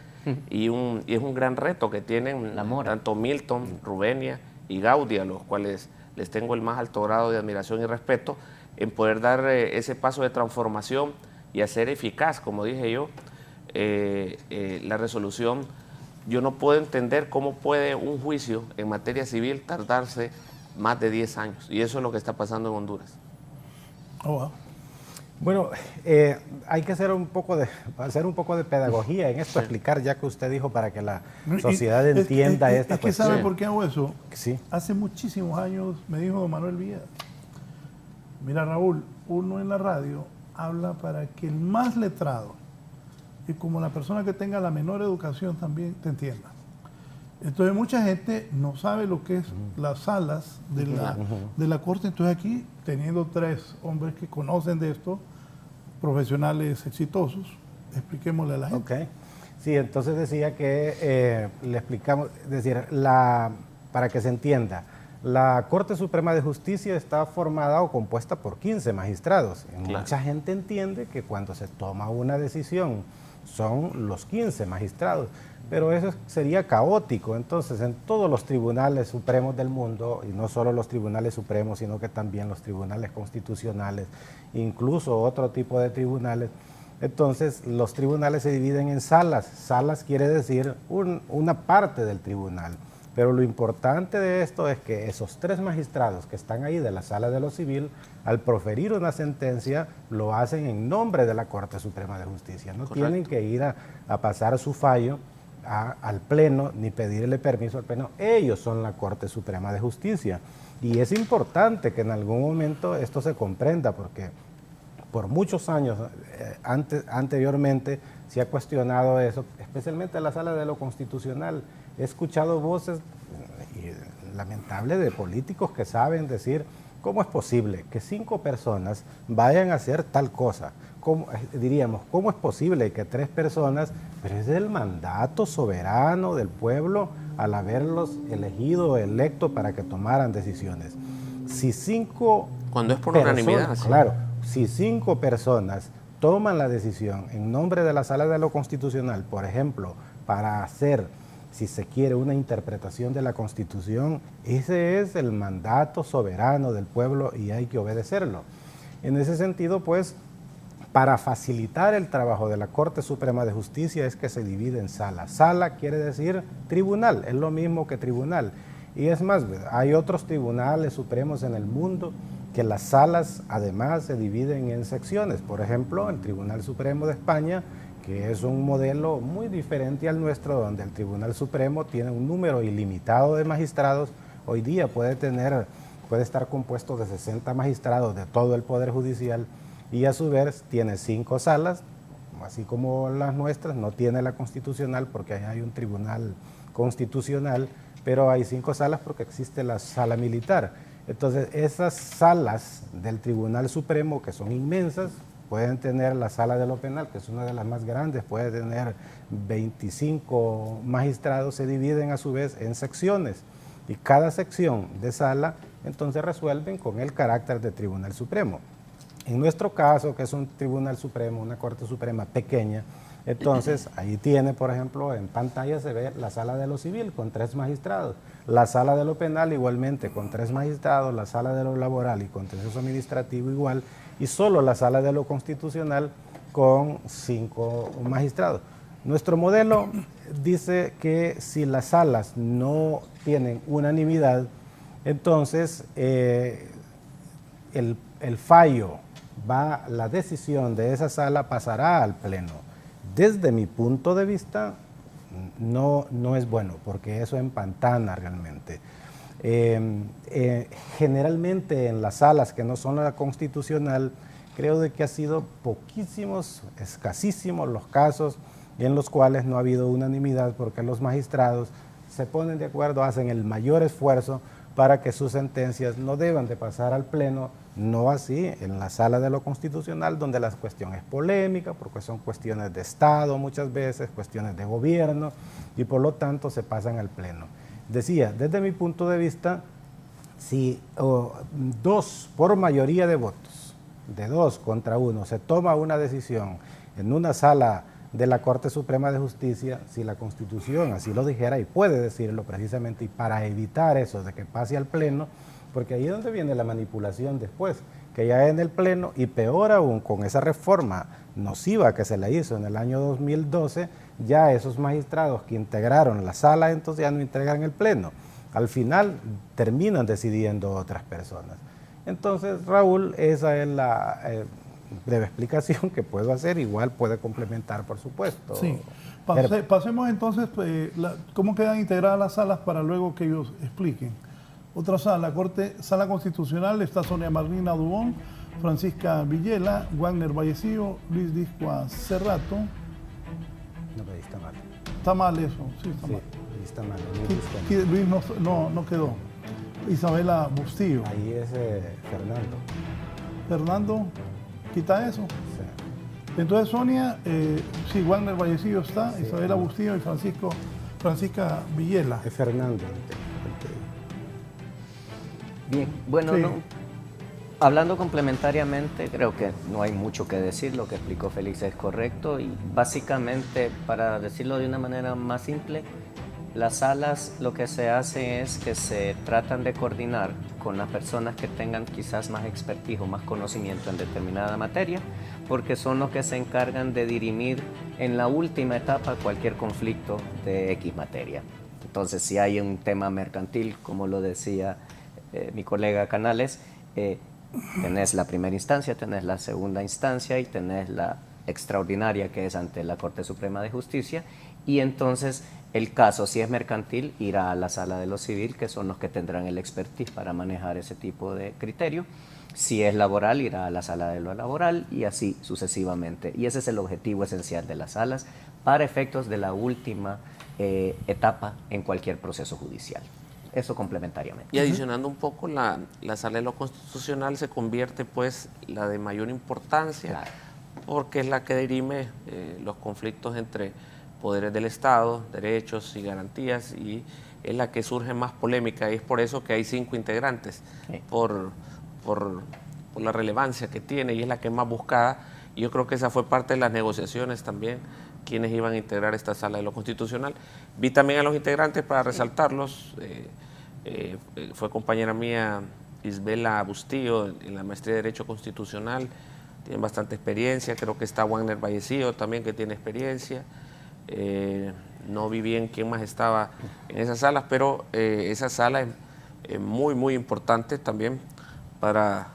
y es un gran reto que tienen tanto Milton, Rubenia y Gaudí, a los cuales les tengo el más alto grado de admiración y respeto, en poder dar ese paso de transformación y hacer eficaz, como dije yo, la resolución. Yo no puedo entender cómo puede un juicio en materia civil tardarse más de 10 años, y eso es lo que está pasando en Honduras. Oh, wow. Bueno, hay que hacer un poco de pedagogía en esto, explicar, ya que usted dijo, para que la sociedad entienda esta es que cuestión. ¿sabe por qué hago eso? Sí. Hace muchísimos años me dijo don Manuel Villa, mira Raúl, uno en la radio habla para que el más letrado y como la persona que tenga la menor educación también te entienda. Entonces mucha gente no sabe lo que es las salas de la Corte. Entonces aquí, teniendo 3 hombres que conocen de esto, profesionales exitosos, expliquémosle a la gente. Okay. Sí, entonces decía que le explicamos, es decir, para que se entienda, la Corte Suprema de Justicia está formada o compuesta por 15 magistrados. Claro. Mucha gente entiende que cuando se toma una decisión son los 15 magistrados, pero eso sería caótico. Entonces, en todos los tribunales supremos del mundo, y no solo los tribunales supremos, sino que también los tribunales constitucionales, incluso otro tipo de tribunales, entonces los tribunales se dividen en salas. Salas quiere decir una parte del tribunal, pero lo importante de esto es que esos 3 magistrados que están ahí de la sala de lo civil, al proferir una sentencia, lo hacen en nombre de la Corte Suprema de Justicia. No Correcto. tienen que ir a pasar su fallo al Pleno, ni pedirle permiso al Pleno. Ellos son la Corte Suprema de Justicia. Y es importante que en algún momento esto se comprenda, porque por muchos años anteriormente se ha cuestionado eso, especialmente en la sala de lo constitucional. He escuchado voces lamentables de políticos que saben decir, ¿cómo es posible que 5 personas vayan a hacer tal cosa? Diríamos, ¿cómo es posible que 3 personas, pero es el mandato soberano del pueblo al haberlos elegido o electo para que tomaran decisiones? Si 5 Cuando es por unanimidad, sí. Claro, si 5 personas toman la decisión en nombre de la Sala de lo Constitucional, por ejemplo, para hacer, si se quiere, una interpretación de la Constitución, ese es el mandato soberano del pueblo y hay que obedecerlo. En ese sentido, pues, para facilitar el trabajo de la Corte Suprema de Justicia es que se divide en salas. Sala quiere decir tribunal, es lo mismo que tribunal. Y es más, hay otros tribunales supremos en el mundo que las salas además se dividen en secciones. Por ejemplo, el Tribunal Supremo de España, que es un modelo muy diferente al nuestro, donde el Tribunal Supremo tiene un número ilimitado de magistrados. Hoy día puede estar compuesto de 60 magistrados de todo el Poder Judicial, y a su vez tiene 5 salas, así como las nuestras. No tiene la constitucional porque ahí hay un tribunal constitucional, pero hay 5 salas porque existe la sala militar. Entonces, esas salas del Tribunal Supremo, que son inmensas, pueden tener la sala de lo penal, que es una de las más grandes, puede tener 25 magistrados, se dividen a su vez en secciones, y cada sección de sala entonces resuelven con el carácter de Tribunal Supremo. En nuestro caso, que es un Tribunal Supremo, una Corte Suprema pequeña, entonces ahí tiene, por ejemplo, en pantalla se ve la sala de lo civil con 3 magistrados, la sala de lo penal igualmente con 3 magistrados, la sala de lo laboral y contencioso administrativo igual, y solo la sala de lo constitucional con 5 magistrados. Nuestro modelo dice que si las salas no tienen unanimidad, entonces el fallo la decisión de esa sala pasará al Pleno. Desde mi punto de vista, no es bueno, porque eso empantana realmente. Generalmente en las salas que no son la constitucional, creo de que ha sido poquísimos, escasísimos los casos en los cuales no ha habido unanimidad, porque los magistrados se ponen de acuerdo, hacen el mayor esfuerzo para que sus sentencias no deban de pasar al pleno, no así en la sala de lo constitucional, donde la cuestión es polémica, porque son cuestiones de Estado muchas veces, cuestiones de gobierno, y por lo tanto se pasan al pleno. Decía, desde mi punto de vista, si por mayoría de votos, de 2 contra 1, se toma una decisión en una sala de la Corte Suprema de Justicia, si la Constitución así lo dijera, y puede decirlo precisamente, y para evitar eso de que pase al pleno, porque ahí es donde viene la manipulación después, que ya en el pleno, y peor aún con esa reforma nociva que se le hizo en el año 2012, ya esos magistrados que integraron la sala, entonces ya no integran el pleno. Al final terminan decidiendo otras personas. Entonces, Raúl, esa es la breve explicación que puedo hacer, igual puede complementar, por supuesto. Sí. Pasemos entonces, cómo quedan integradas las salas para luego que ellos expliquen. Otra sala, Sala Constitucional, está Sonia Marlina Dubón, Francisca Villela, Wagner Vallecillo, Luis Discoa Cerrato. No, ahí está mal. Está mal eso, sí, está mal. Ahí está mal. Luis no quedó. Isabela Bustillo. Ahí es Fernando. Fernando, quita eso. Sí. Entonces Sonia, sí, Wagner Vallecillo está, Sí, Isabela Bustillo y Francisca Villela. Es Fernando. Bien, bueno, Sí. Hablando complementariamente, creo que no hay mucho que decir, lo que explicó Félix es correcto y básicamente, para decirlo de una manera más simple, las salas lo que se hace es que se tratan de coordinar con las personas que tengan quizás más expertise o más conocimiento en determinada materia, porque son los que se encargan de dirimir en la última etapa cualquier conflicto de X materia. Entonces, si hay un tema mercantil, como lo decía mi colega Canales, tenés la primera instancia, tenés la segunda instancia y tenés la extraordinaria que es ante la Corte Suprema de Justicia, y entonces el caso, si es mercantil, irá a la sala de lo civil, que son los que tendrán el expertise para manejar ese tipo de criterio. Si es laboral, irá a la sala de lo laboral y así sucesivamente. Y ese es el objetivo esencial de las salas para efectos de la última etapa en cualquier proceso judicial. Eso complementariamente. Y adicionando un poco, la sala de lo constitucional se convierte pues la de mayor importancia, claro, porque es la que dirime los conflictos entre poderes del Estado, derechos y garantías, y es la que surge más polémica, y es por eso que hay 5 integrantes, sí, por la relevancia que tiene, y es la que es más buscada, y yo creo que esa fue parte de las negociaciones también, quienes iban a integrar esta sala de lo constitucional. Vi también a los integrantes para resaltarlos, fue compañera mía Isabela Bustillo en la maestría de Derecho Constitucional, tiene bastante experiencia, creo que está Wagner Vallecillo también, que tiene experiencia. No vi bien quién más estaba en esas salas, pero esa sala es muy, muy importante también para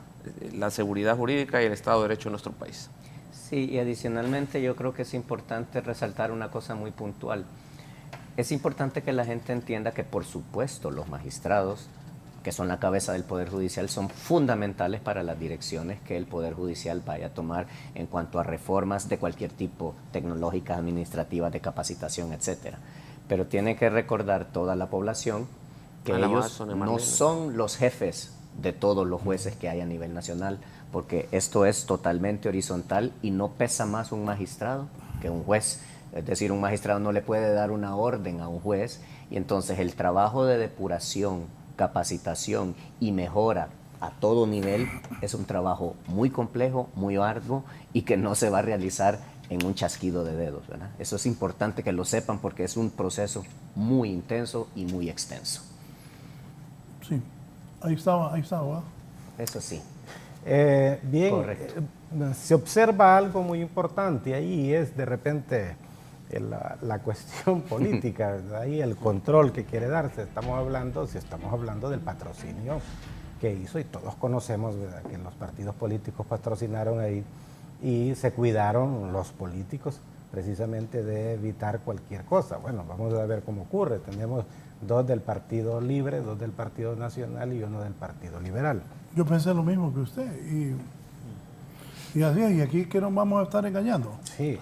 la seguridad jurídica y el Estado de Derecho en nuestro país. Sí, y adicionalmente yo creo que es importante resaltar una cosa muy puntual. Es importante que la gente entienda que, por supuesto, los magistrados, que son la cabeza del Poder Judicial, son fundamentales para las direcciones que el Poder Judicial vaya a tomar en cuanto a reformas de cualquier tipo, tecnológicas, administrativas, de capacitación, etcétera. Pero tiene que recordar toda la población que ellos no son los jefes de todos los jueces que hay a nivel nacional, porque esto es totalmente horizontal y no pesa más un magistrado que un juez. Es decir, un magistrado no le puede dar una orden a un juez, y entonces el trabajo de depuración, capacitación y mejora a todo nivel es un trabajo muy complejo, muy arduo, y que no se va a realizar en un chasquido de dedos, ¿verdad? Eso es importante que lo sepan, porque es un proceso muy intenso y muy extenso. Sí, ahí estaba, ¿verdad? Eso sí. Bien, se observa algo muy importante ahí, es de repente la cuestión política, ahí el control que quiere darse. Estamos hablando del patrocinio que hizo, y todos conocemos, ¿verdad?, que los partidos políticos patrocinaron ahí y se cuidaron los políticos precisamente de evitar cualquier cosa. Bueno, vamos a ver cómo ocurre. Tenemos 2 del Partido Libre, 2 del Partido Nacional y 1 del Partido Liberal. Yo pensé lo mismo que usted. Y así, y aquí que nos vamos a estar engañando. Sí,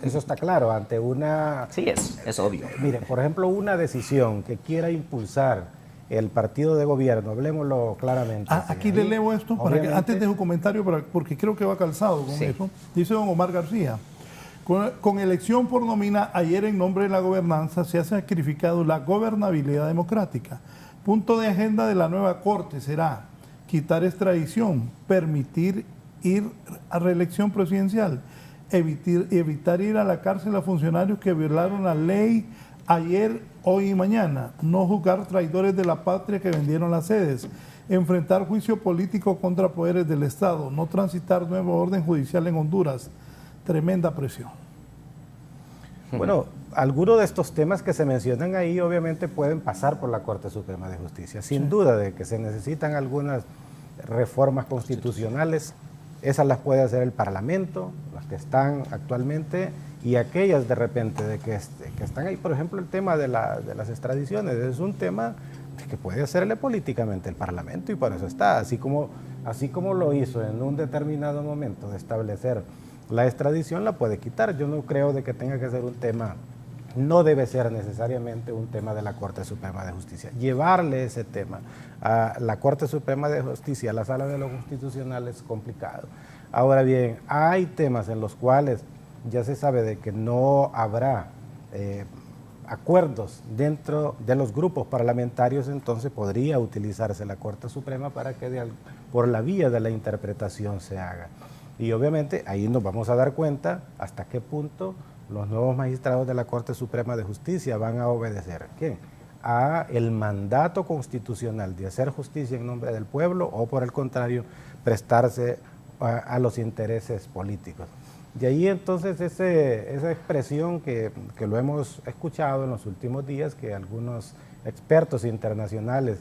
eso está claro. Ante una... Sí, es obvio. Mire, por ejemplo, una decisión que quiera impulsar el partido de gobierno, hablemoslo claramente. Aquí le leo esto, para que, antes de su comentario, porque creo que va calzado con Sí. eso. Dice don Omar García, con elección por nómina, ayer en nombre de la gobernanza se ha sacrificado la gobernabilidad democrática. Punto de agenda de la nueva Corte será quitar extradición, permitir ir a reelección presidencial, evitar ir a la cárcel a funcionarios que violaron la ley ayer, hoy y mañana, no juzgar traidores de la patria que vendieron las sedes, enfrentar juicio político contra poderes del Estado, no transitar nuevo orden judicial en Honduras. Tremenda presión. Bueno, algunos de estos temas que se mencionan ahí obviamente pueden pasar por la Corte Suprema de Justicia. Sin duda de que se necesitan algunas reformas constitucionales, esas las puede hacer el Parlamento, las que están actualmente, y aquellas de repente de que están ahí. Por ejemplo, el tema de las extradiciones es un tema que puede hacerle políticamente el Parlamento, y por eso está, así como lo hizo en un determinado momento de establecer la extradición, la puede quitar. Yo no creo de que tenga que ser un tema, no debe ser necesariamente un tema de la Corte Suprema de Justicia. Llevarle ese tema a la Corte Suprema de Justicia, a la Sala de lo Constitucional, es complicado. Ahora bien, hay temas en los cuales ya se sabe de que no habrá acuerdos dentro de los grupos parlamentarios, entonces podría utilizarse la Corte Suprema para que por la vía de la interpretación se haga. Y obviamente ahí nos vamos a dar cuenta hasta qué punto los nuevos magistrados de la Corte Suprema de Justicia van a obedecer a el mandato constitucional de hacer justicia en nombre del pueblo, o por el contrario, prestarse a los intereses políticos. De ahí entonces esa expresión que lo hemos escuchado en los últimos días, que algunos expertos internacionales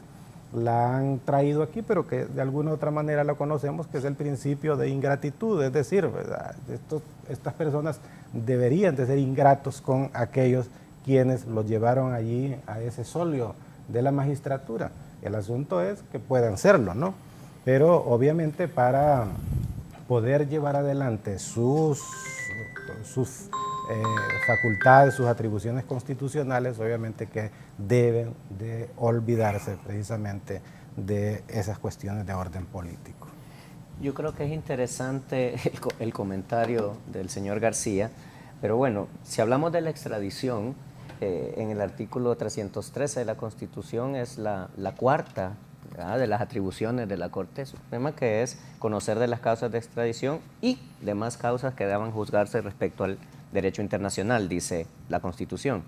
la han traído aquí, pero que de alguna u otra manera la conocemos, que es el principio de ingratitud, es decir, ¿verdad? Estas personas deberían de ser ingratos con aquellos quienes los llevaron allí a ese solio de la magistratura. El asunto es que puedan serlo, ¿no? Pero obviamente para poder llevar adelante sus facultades, sus atribuciones constitucionales, obviamente que deben de olvidarse precisamente de esas cuestiones de orden político. Yo creo que es interesante el comentario del señor García, pero bueno, si hablamos de la extradición, en el artículo 313 de la Constitución es la cuarta, ¿verdad?, de las atribuciones de la Corte Suprema, que es conocer de las causas de extradición y demás causas que deban juzgarse respecto al derecho internacional, dice la Constitución.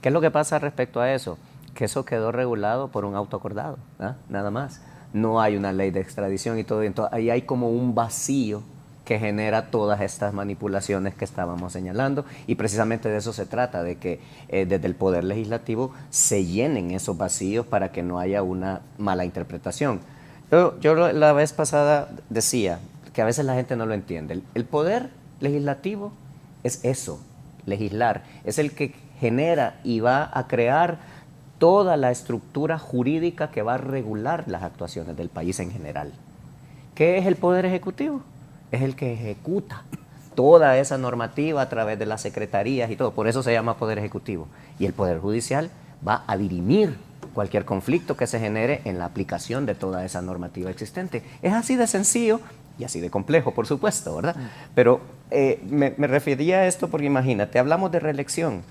¿Qué es lo que pasa respecto a eso? Que eso quedó regulado por un auto acordado, ¿ah?, nada más. No hay una ley de extradición y todo. Entonces, ahí hay como un vacío que genera todas estas manipulaciones que estábamos señalando, y precisamente de eso se trata, de que desde el Poder Legislativo se llenen esos vacíos para que no haya una mala interpretación. Yo la vez pasada decía que a veces la gente no lo entiende. El Poder Legislativo es eso, legislar, es el que genera y va a crear toda la estructura jurídica que va a regular las actuaciones del país en general. ¿Qué es el Poder Ejecutivo? Es el que ejecuta toda esa normativa a través de las secretarías y todo, por eso se llama Poder Ejecutivo. Y el Poder Judicial va a dirimir cualquier conflicto que se genere en la aplicación de toda esa normativa existente. Es así de sencillo y así de complejo, por supuesto, ¿verdad? Pero me refería a esto porque imagínate, hablamos de reelección.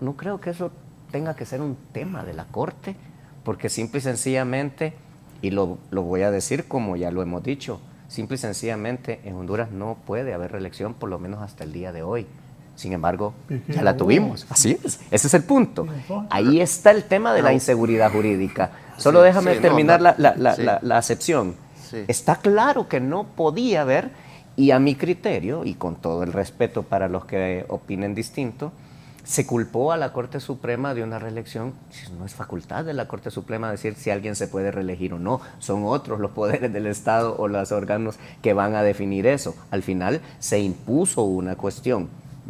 No creo que eso tenga que ser un tema de la Corte, porque simple y sencillamente, y lo voy a decir como ya lo hemos dicho, simple y sencillamente en Honduras no puede haber reelección, por lo menos hasta el día de hoy. Sin embargo, ya la tuvimos. Así es, ese es el punto. Ahí está el tema de la inseguridad jurídica. Solo déjame terminar la acepción. Sí. Está claro que no podía haber, y a mi criterio, y con todo el respeto para los que opinen distinto, se culpó a la Corte Suprema de una reelección. No es facultad de la Corte Suprema decir si alguien se puede reelegir o no. Son otros los poderes del Estado o los órganos que van a definir eso. Al final se impuso una cuestión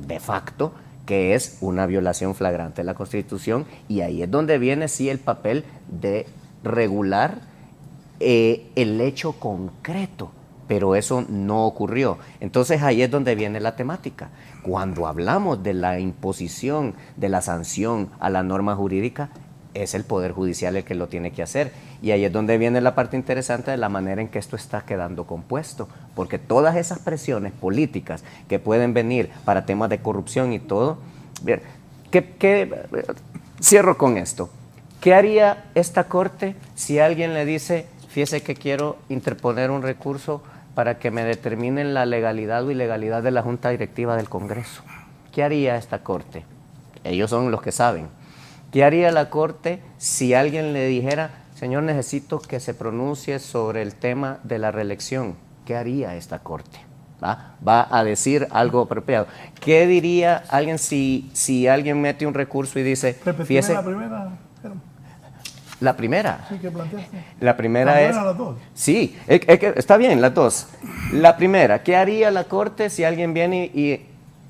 de facto, que es una violación flagrante de la Constitución, y ahí es donde viene sí el papel de regular el hecho concreto, pero eso no ocurrió. Entonces ahí es donde viene la temática. Cuando hablamos de la imposición de la sanción a la norma jurídica, es el Poder Judicial el que lo tiene que hacer. Y ahí es donde viene la parte interesante de la manera en que esto está quedando compuesto, porque todas esas presiones políticas que pueden venir para temas de corrupción y todo, bien, cierro con esto. ¿Qué haría esta Corte si alguien le dice, fíjese que quiero interponer un recurso para que me determinen la legalidad o ilegalidad de la Junta Directiva del Congreso? ¿Qué haría esta Corte? Ellos son los que saben. ¿Qué haría la Corte si alguien le dijera, señor, necesito que se pronuncie sobre el tema de la reelección? ¿Qué haría esta Corte? Va a decir algo apropiado. ¿Qué diría alguien si alguien mete un recurso y dice, fíjese, la primera? La primera. Sí, ¿qué planteaste? La primera es... las dos? Sí, está bien, las dos. La primera, ¿qué haría la Corte si alguien viene y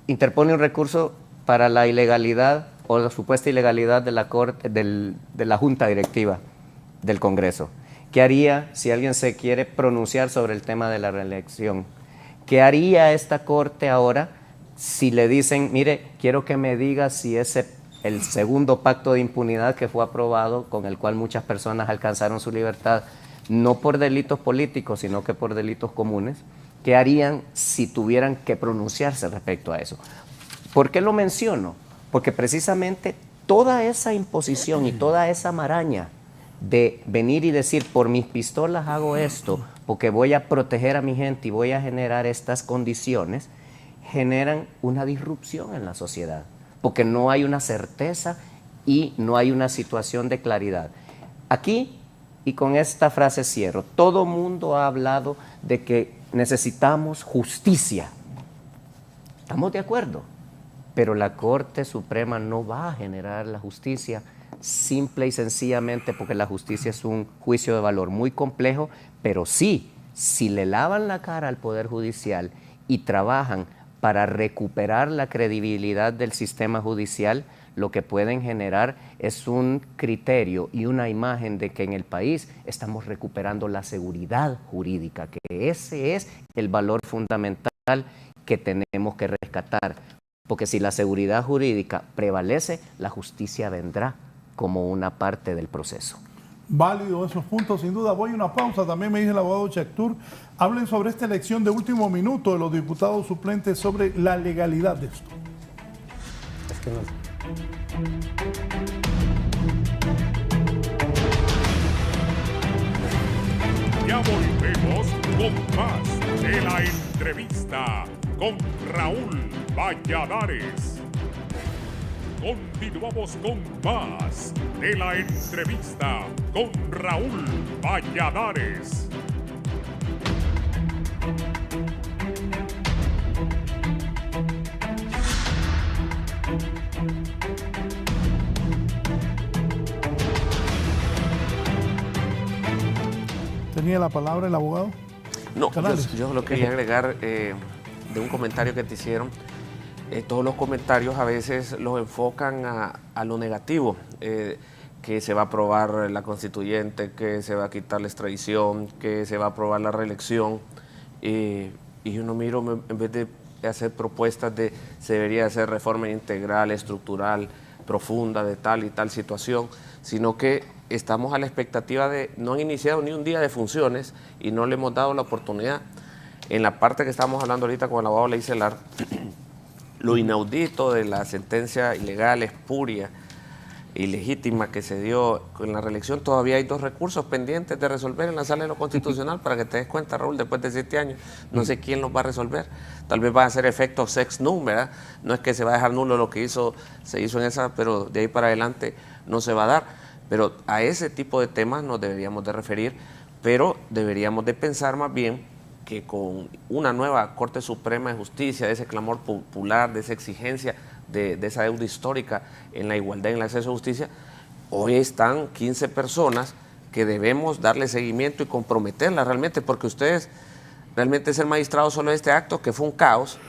interpone un recurso para la ilegalidad o la supuesta ilegalidad de la Corte, de la Junta Directiva del Congreso? ¿Qué haría si alguien se quiere pronunciar sobre el tema de la reelección? ¿Qué haría esta Corte ahora si le dicen, mire, quiero que me diga si el segundo pacto de impunidad que fue aprobado, con el cual muchas personas alcanzaron su libertad, no por delitos políticos, sino que por delitos comunes, ¿qué harían si tuvieran que pronunciarse respecto a eso? ¿Por qué lo menciono? Porque precisamente toda esa imposición y toda esa maraña de venir y decir, por mis pistolas hago esto, porque voy a proteger a mi gente y voy a generar estas condiciones, generan una disrupción en la sociedad, porque no hay una certeza y no hay una situación de claridad. Aquí, y con esta frase cierro, todo mundo ha hablado de que necesitamos justicia. ¿Estamos de acuerdo? Pero la Corte Suprema no va a generar la justicia simple y sencillamente porque la justicia es un juicio de valor muy complejo, pero sí, si le lavan la cara al Poder Judicial y trabajan para recuperar la credibilidad del sistema judicial, lo que pueden generar es un criterio y una imagen de que en el país estamos recuperando la seguridad jurídica, que ese es el valor fundamental que tenemos que rescatar. Porque si la seguridad jurídica prevalece, la justicia vendrá como una parte del proceso. Válido esos puntos, sin duda. Voy a una pausa. También me dice el abogado Chactur. Hablen sobre esta elección de último minuto de los diputados suplentes, sobre la legalidad de esto. Es que no. Ya volvemos con más de la entrevista con Raúl Valladares. Continuamos con más de la entrevista con Raúl Valladares. ¿Tenía la palabra el abogado? No, Canales. yo lo quería agregar de un comentario que te hicieron. Todos los comentarios a veces los enfocan a lo negativo, que se va a aprobar la constituyente, que se va a quitar la extradición, que se va a aprobar la reelección, y uno miro, en vez de hacer propuestas de se debería hacer reforma integral, estructural, profunda de tal y tal situación, sino que estamos a la expectativa de, no han iniciado ni un día de funciones y no le hemos dado la oportunidad. En la parte que estamos hablando ahorita con el abogado Leicelar, lo inaudito de la sentencia ilegal, espuria, ilegítima que se dio en la reelección, todavía hay 2 recursos pendientes de resolver en la Sala de lo Constitucional, para que te des cuenta, Raúl, después de 7 años, no sé quién los va a resolver. Tal vez va a ser efecto sex num, ¿verdad? No es que se va a dejar nulo lo que se hizo en esa, pero de ahí para adelante no se va a dar. Pero a ese tipo de temas nos deberíamos de referir, pero deberíamos de pensar más bien que con una nueva Corte Suprema de Justicia, de ese clamor popular, de esa exigencia, de esa deuda histórica en la igualdad y en el acceso a justicia, hoy están 15 personas que debemos darle seguimiento y comprometerlas realmente, porque ustedes realmente ser magistrados solo de este acto, que fue un caos,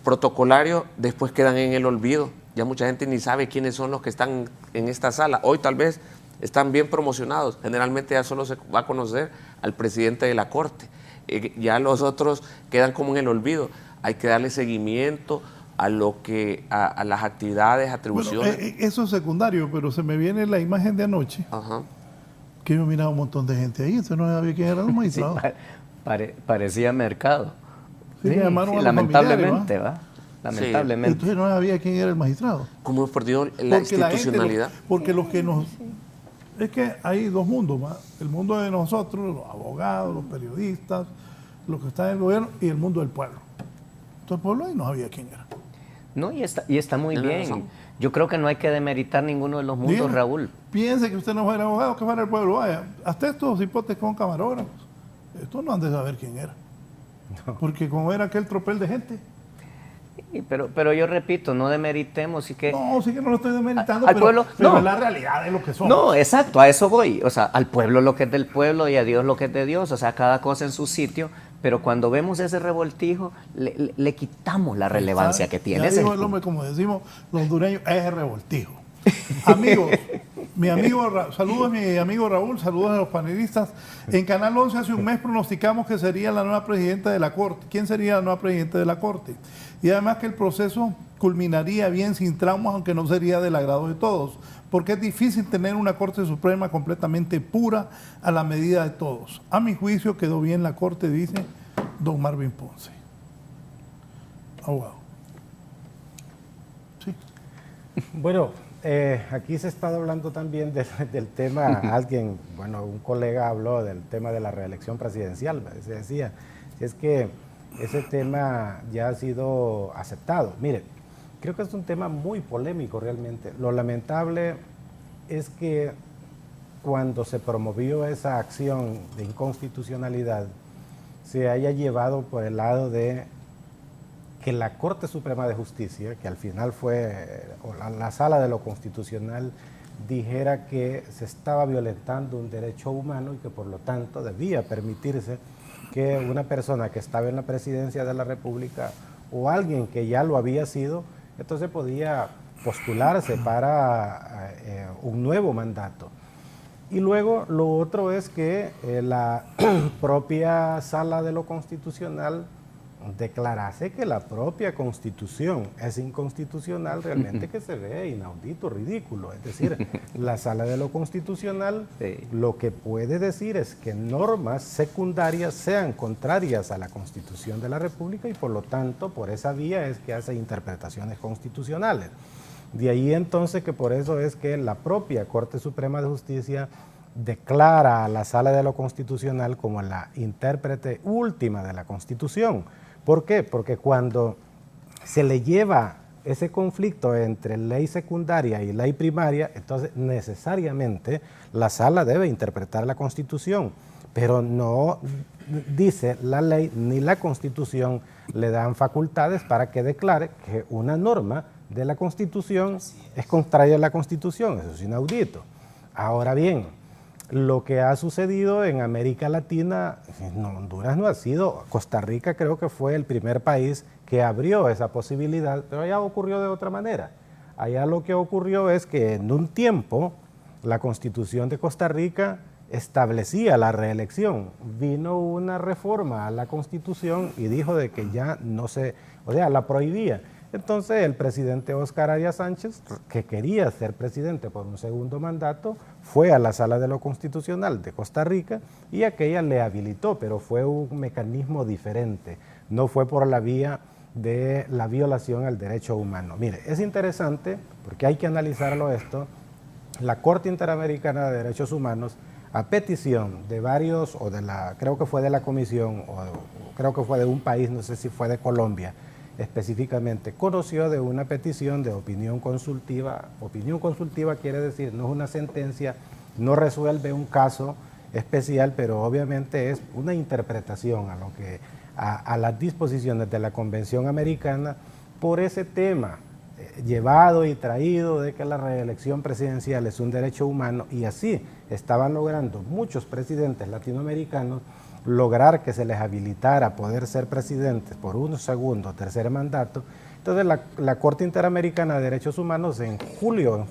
protocolarios después quedan en el olvido. Ya mucha gente ni sabe quiénes son los que están en esta sala. Hoy tal vez están bien promocionados. Generalmente ya solo se va a conocer al presidente de la Corte. Ya los otros quedan como en el olvido. Hay que darle seguimiento a las actividades, atribuciones. Bueno, eso es secundario, pero se me viene la imagen de anoche. Ajá. Que yo miraba un montón de gente ahí, entonces no sabía quién eran los magistrados. Sí, parecía mercado. Sí, Sí, llamaron a los lamentablemente, familiares, ¿va? Lamentablemente. Entonces no sabía quién era el magistrado. ¿Cómo hemos perdido la Porque institucionalidad? porque los que nos... Es que hay dos mundos, ¿va? El mundo de nosotros, los abogados, los periodistas, los que están en el gobierno, y el mundo del pueblo. Entonces el pueblo ahí no sabía quién era. No, y está muy Tiene bien. razón. Yo creo que no hay que demeritar ninguno de los mundos, Dígame, Raúl. Piense que usted no fuera abogado, que fuera el pueblo. Vaya, hasta estos hipotes con camarógrafos, estos no han de saber quién era. Porque como era aquel tropel de gente. Sí, pero yo repito, no demeritemos y que... No, sí que no lo estoy demeritando, Al pero, pueblo, pero no. es la realidad de lo que somos. No, exacto, a eso voy. O sea, al pueblo lo que es del pueblo y a Dios lo que es de Dios. O sea, cada cosa en su sitio. Pero cuando vemos ese revoltijo, le quitamos la relevancia que tiene. Ya Ese es dijo el el hombre, punto. como decimos los hondureños, es revoltijo. Amigos, saludos a mi amigo Raúl, saludos a los panelistas. En Canal 11 hace un mes pronosticamos que sería la nueva presidenta de la Corte. ¿Quién sería la nueva presidenta de la Corte? Y además que el proceso culminaría bien sin traumas, aunque no sería del agrado de todos, porque es difícil tener una Corte Suprema completamente pura a la medida de todos. A mi juicio quedó bien la Corte, dice don Marvin Ponce, abogado. Sí. Bueno, aquí se está hablando también del tema, alguien, bueno, un colega habló del tema de la reelección presidencial, se decía, si es que ese tema ya ha sido aceptado. Mire, creo que es un tema muy polémico realmente. Lo lamentable es que cuando se promovió esa acción de inconstitucionalidad, se haya llevado por el lado de que la Corte Suprema de Justicia, que al final fue, o la Sala de lo Constitucional, dijera que se estaba violentando un derecho humano y que por lo tanto debía permitirse que una persona que estaba en la presidencia de la República o alguien que ya lo había sido, entonces podía postularse para un nuevo mandato. Y luego lo otro es que la propia Sala de lo Constitucional declarase que la propia Constitución es inconstitucional, realmente que se ve inaudito, ridículo. Es decir, la Sala de lo Constitucional lo que puede decir es que normas secundarias sean contrarias a la Constitución de la República y por lo tanto por esa vía es que hace interpretaciones constitucionales. De ahí entonces que por eso es que la propia Corte Suprema de Justicia declara a la Sala de lo Constitucional como la intérprete última de la Constitución. ¿Por qué? Porque cuando se le lleva ese conflicto entre ley secundaria y ley primaria, entonces necesariamente la Sala debe interpretar la Constitución, pero no dice la ley ni la Constitución le dan facultades para que declare que una norma de la Constitución es contraria a la Constitución. Eso es inaudito. Ahora bien, lo que ha sucedido en América Latina, en Honduras no ha sido, Costa Rica creo que fue el primer país que abrió esa posibilidad, pero allá ocurrió de otra manera. Allá lo que ocurrió es que en un tiempo la Constitución de Costa Rica establecía la reelección. Vino una reforma a la Constitución y dijo de que ya no se, o sea, la prohibía. Entonces el presidente Óscar Arias Sánchez, que quería ser presidente por un segundo mandato, fue a la Sala de lo Constitucional de Costa Rica y aquella le habilitó, pero fue un mecanismo diferente, no fue por la vía de la violación al derecho humano. Mire, es interesante porque hay que analizarlo esto. La Corte Interamericana de Derechos Humanos, a petición de varios, o de la, creo que fue de la Comisión, o creo que fue de un país, no sé si fue de Colombia, específicamente, conoció de una petición de opinión consultiva. Opinión consultiva quiere decir, no es una sentencia, no resuelve un caso especial, pero obviamente es una interpretación a lo que a las disposiciones de la Convención Americana por ese tema, llevado y traído de que la reelección presidencial es un derecho humano, y así estaban logrando muchos presidentes latinoamericanos lograr que se les habilitara poder ser presidentes por un segundo o tercer mandato. Entonces la Corte Interamericana de Derechos Humanos en junio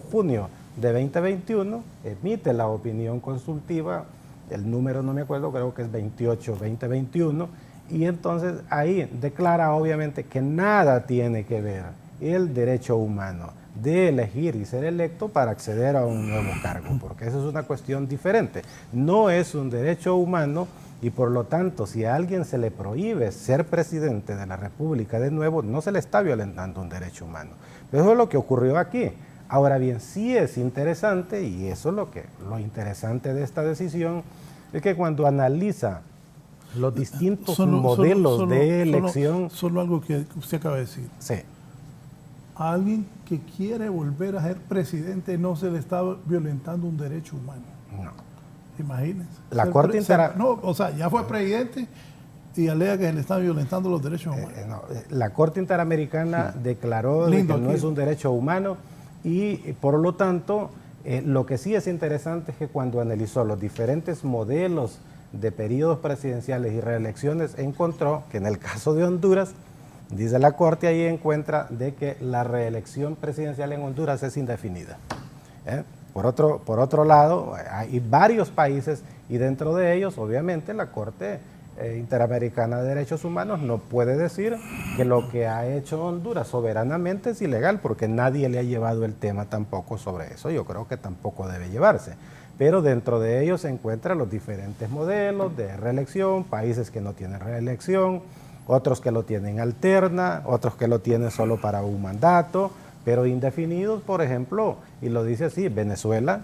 de 2021 emite la opinión consultiva, el número no me acuerdo, creo que es 28-2021, y entonces ahí declara obviamente que nada tiene que ver el derecho humano de elegir y ser electo para acceder a un nuevo cargo, porque eso es una cuestión diferente. No es un derecho humano y por lo tanto, si a alguien se le prohíbe ser presidente de la República de nuevo, no se le está violentando un derecho humano. Pero eso es lo que ocurrió aquí. Ahora bien, sí es interesante, y eso es lo interesante de esta decisión, es que cuando analiza los distintos modelos de elección... Solo algo que usted acaba de decir. Sí. A alguien que quiere volver a ser presidente no se le está violentando un derecho humano. No. Imagínense. La Corte No, o sea, ya fue presidente y alega que se le están violentando los derechos humanos. La Corte Interamericana declaró que no es un derecho humano y por lo tanto lo que sí es interesante es que cuando analizó los diferentes modelos de periodos presidenciales y reelecciones encontró que en el caso de Honduras, dice la Corte, ahí encuentra de que la reelección presidencial en Honduras es indefinida. Por otro lado, hay varios países y dentro de ellos, obviamente, la Corte Interamericana de Derechos Humanos no puede decir que lo que ha hecho Honduras soberanamente es ilegal, porque nadie le ha llevado el tema tampoco sobre eso. Yo creo que tampoco debe llevarse. Pero dentro de ellos se encuentran los diferentes modelos de reelección, países que no tienen reelección, otros que lo tienen alterna, otros que lo tienen solo para un mandato, pero indefinidos, por ejemplo, y lo dice así, Venezuela,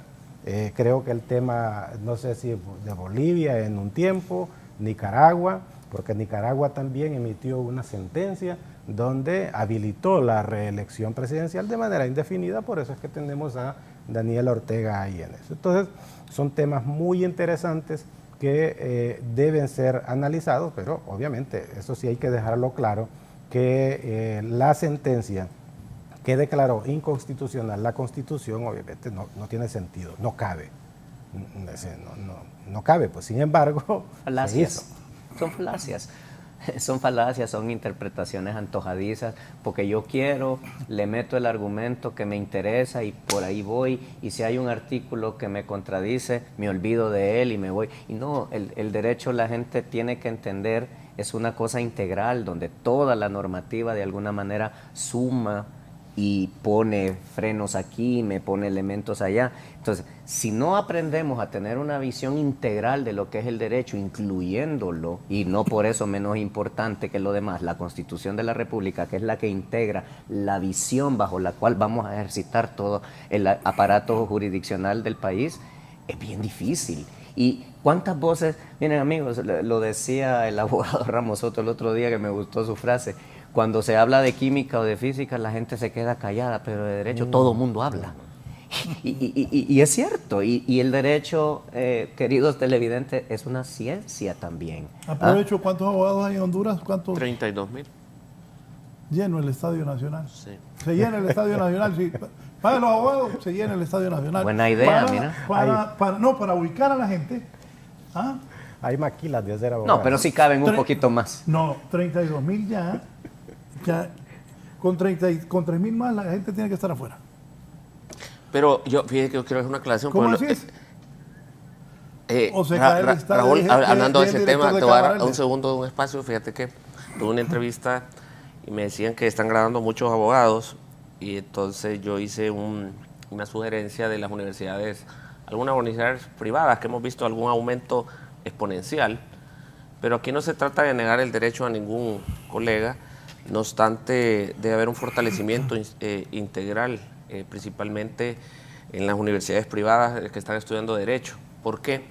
creo que el tema, no sé si de Bolivia en un tiempo, Nicaragua, porque Nicaragua también emitió una sentencia donde habilitó la reelección presidencial de manera indefinida, por eso es que tenemos a Daniel Ortega ahí en eso. Entonces, son temas muy interesantes que deben ser analizados, pero obviamente, eso sí hay que dejarlo claro, que la sentencia que declaró inconstitucional la Constitución, obviamente no tiene sentido, no cabe. No cabe, pues sin embargo, Falacias. Son falacias. Son falacias, son interpretaciones antojadizas, porque yo quiero, le meto el argumento que me interesa y por ahí voy, y si hay un artículo que me contradice, me olvido de él y me voy. Y no, el derecho la gente tiene que entender, es una cosa integral, donde toda la normativa de alguna manera suma y pone frenos aquí, me pone elementos allá. Entonces, si no aprendemos a tener una visión integral de lo que es el derecho, incluyéndolo, y no por eso menos importante que lo demás, la Constitución de la República, que es la que integra la visión bajo la cual vamos a ejercitar todo el aparato jurisdiccional del país, es bien difícil. ¿Y cuántas voces? Miren amigos, lo decía el abogado Ramos Soto el otro día, que me gustó su frase: cuando se habla de química o de física, la gente se queda callada, pero de derecho todo el mundo habla. Y es cierto, y el derecho, queridos televidentes, es una ciencia también. Aprovecho, ¿cuántos abogados hay en Honduras? ¿Cuántos? 32,000. Lleno el Estadio Nacional. Sí. Se llena el Estadio Nacional, sí. Para los abogados, se llena el Estadio Nacional. Buena idea, mira. Para ubicar a la gente. Hay maquilas de hacer abogados. No, pero sí caben un poquito más. No, 32,000 ya con 3,000 más la gente tiene que estar afuera. Pero yo, fíjate que yo quiero hacer una aclaración. ¿Cómo así es? O se cae el estadio, Raúl, hablando de ese tema, te voy a dar Cabarales. un segundo de un espacio. Fíjate que tuve una entrevista y me decían que están graduando muchos abogados, y entonces yo hice una sugerencia de las universidades, algunas universidades privadas, que hemos visto algún aumento exponencial, pero aquí no se trata de negar el derecho a ningún colega, no obstante debe haber un fortalecimiento integral, principalmente en las universidades privadas que están estudiando derecho. ¿Por qué?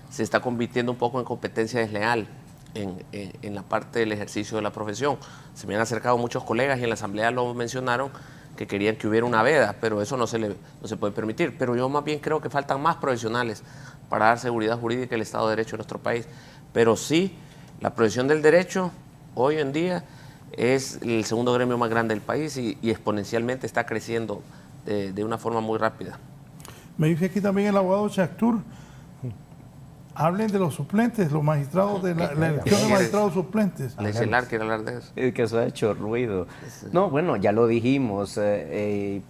Se está convirtiendo un poco en competencia desleal en la parte del ejercicio de la profesión. Se me han acercado muchos colegas y en la asamblea lo mencionaron, que querían que hubiera una veda, pero eso no se puede permitir. Pero yo más bien creo que faltan más profesionales para dar seguridad jurídica al Estado de Derecho en nuestro país. Pero sí, la profesión del derecho hoy en día es el segundo gremio más grande del país y exponencialmente está creciendo de una forma muy rápida. Me dice aquí también el abogado Chactur, hablen de los suplentes, los magistrados de la elección de magistrados suplentes. La Icelar quiere hablar de eso. Es que eso ha hecho ruido. No, bueno, ya lo dijimos,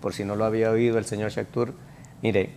por si no lo había oído el señor Chactur. Mire,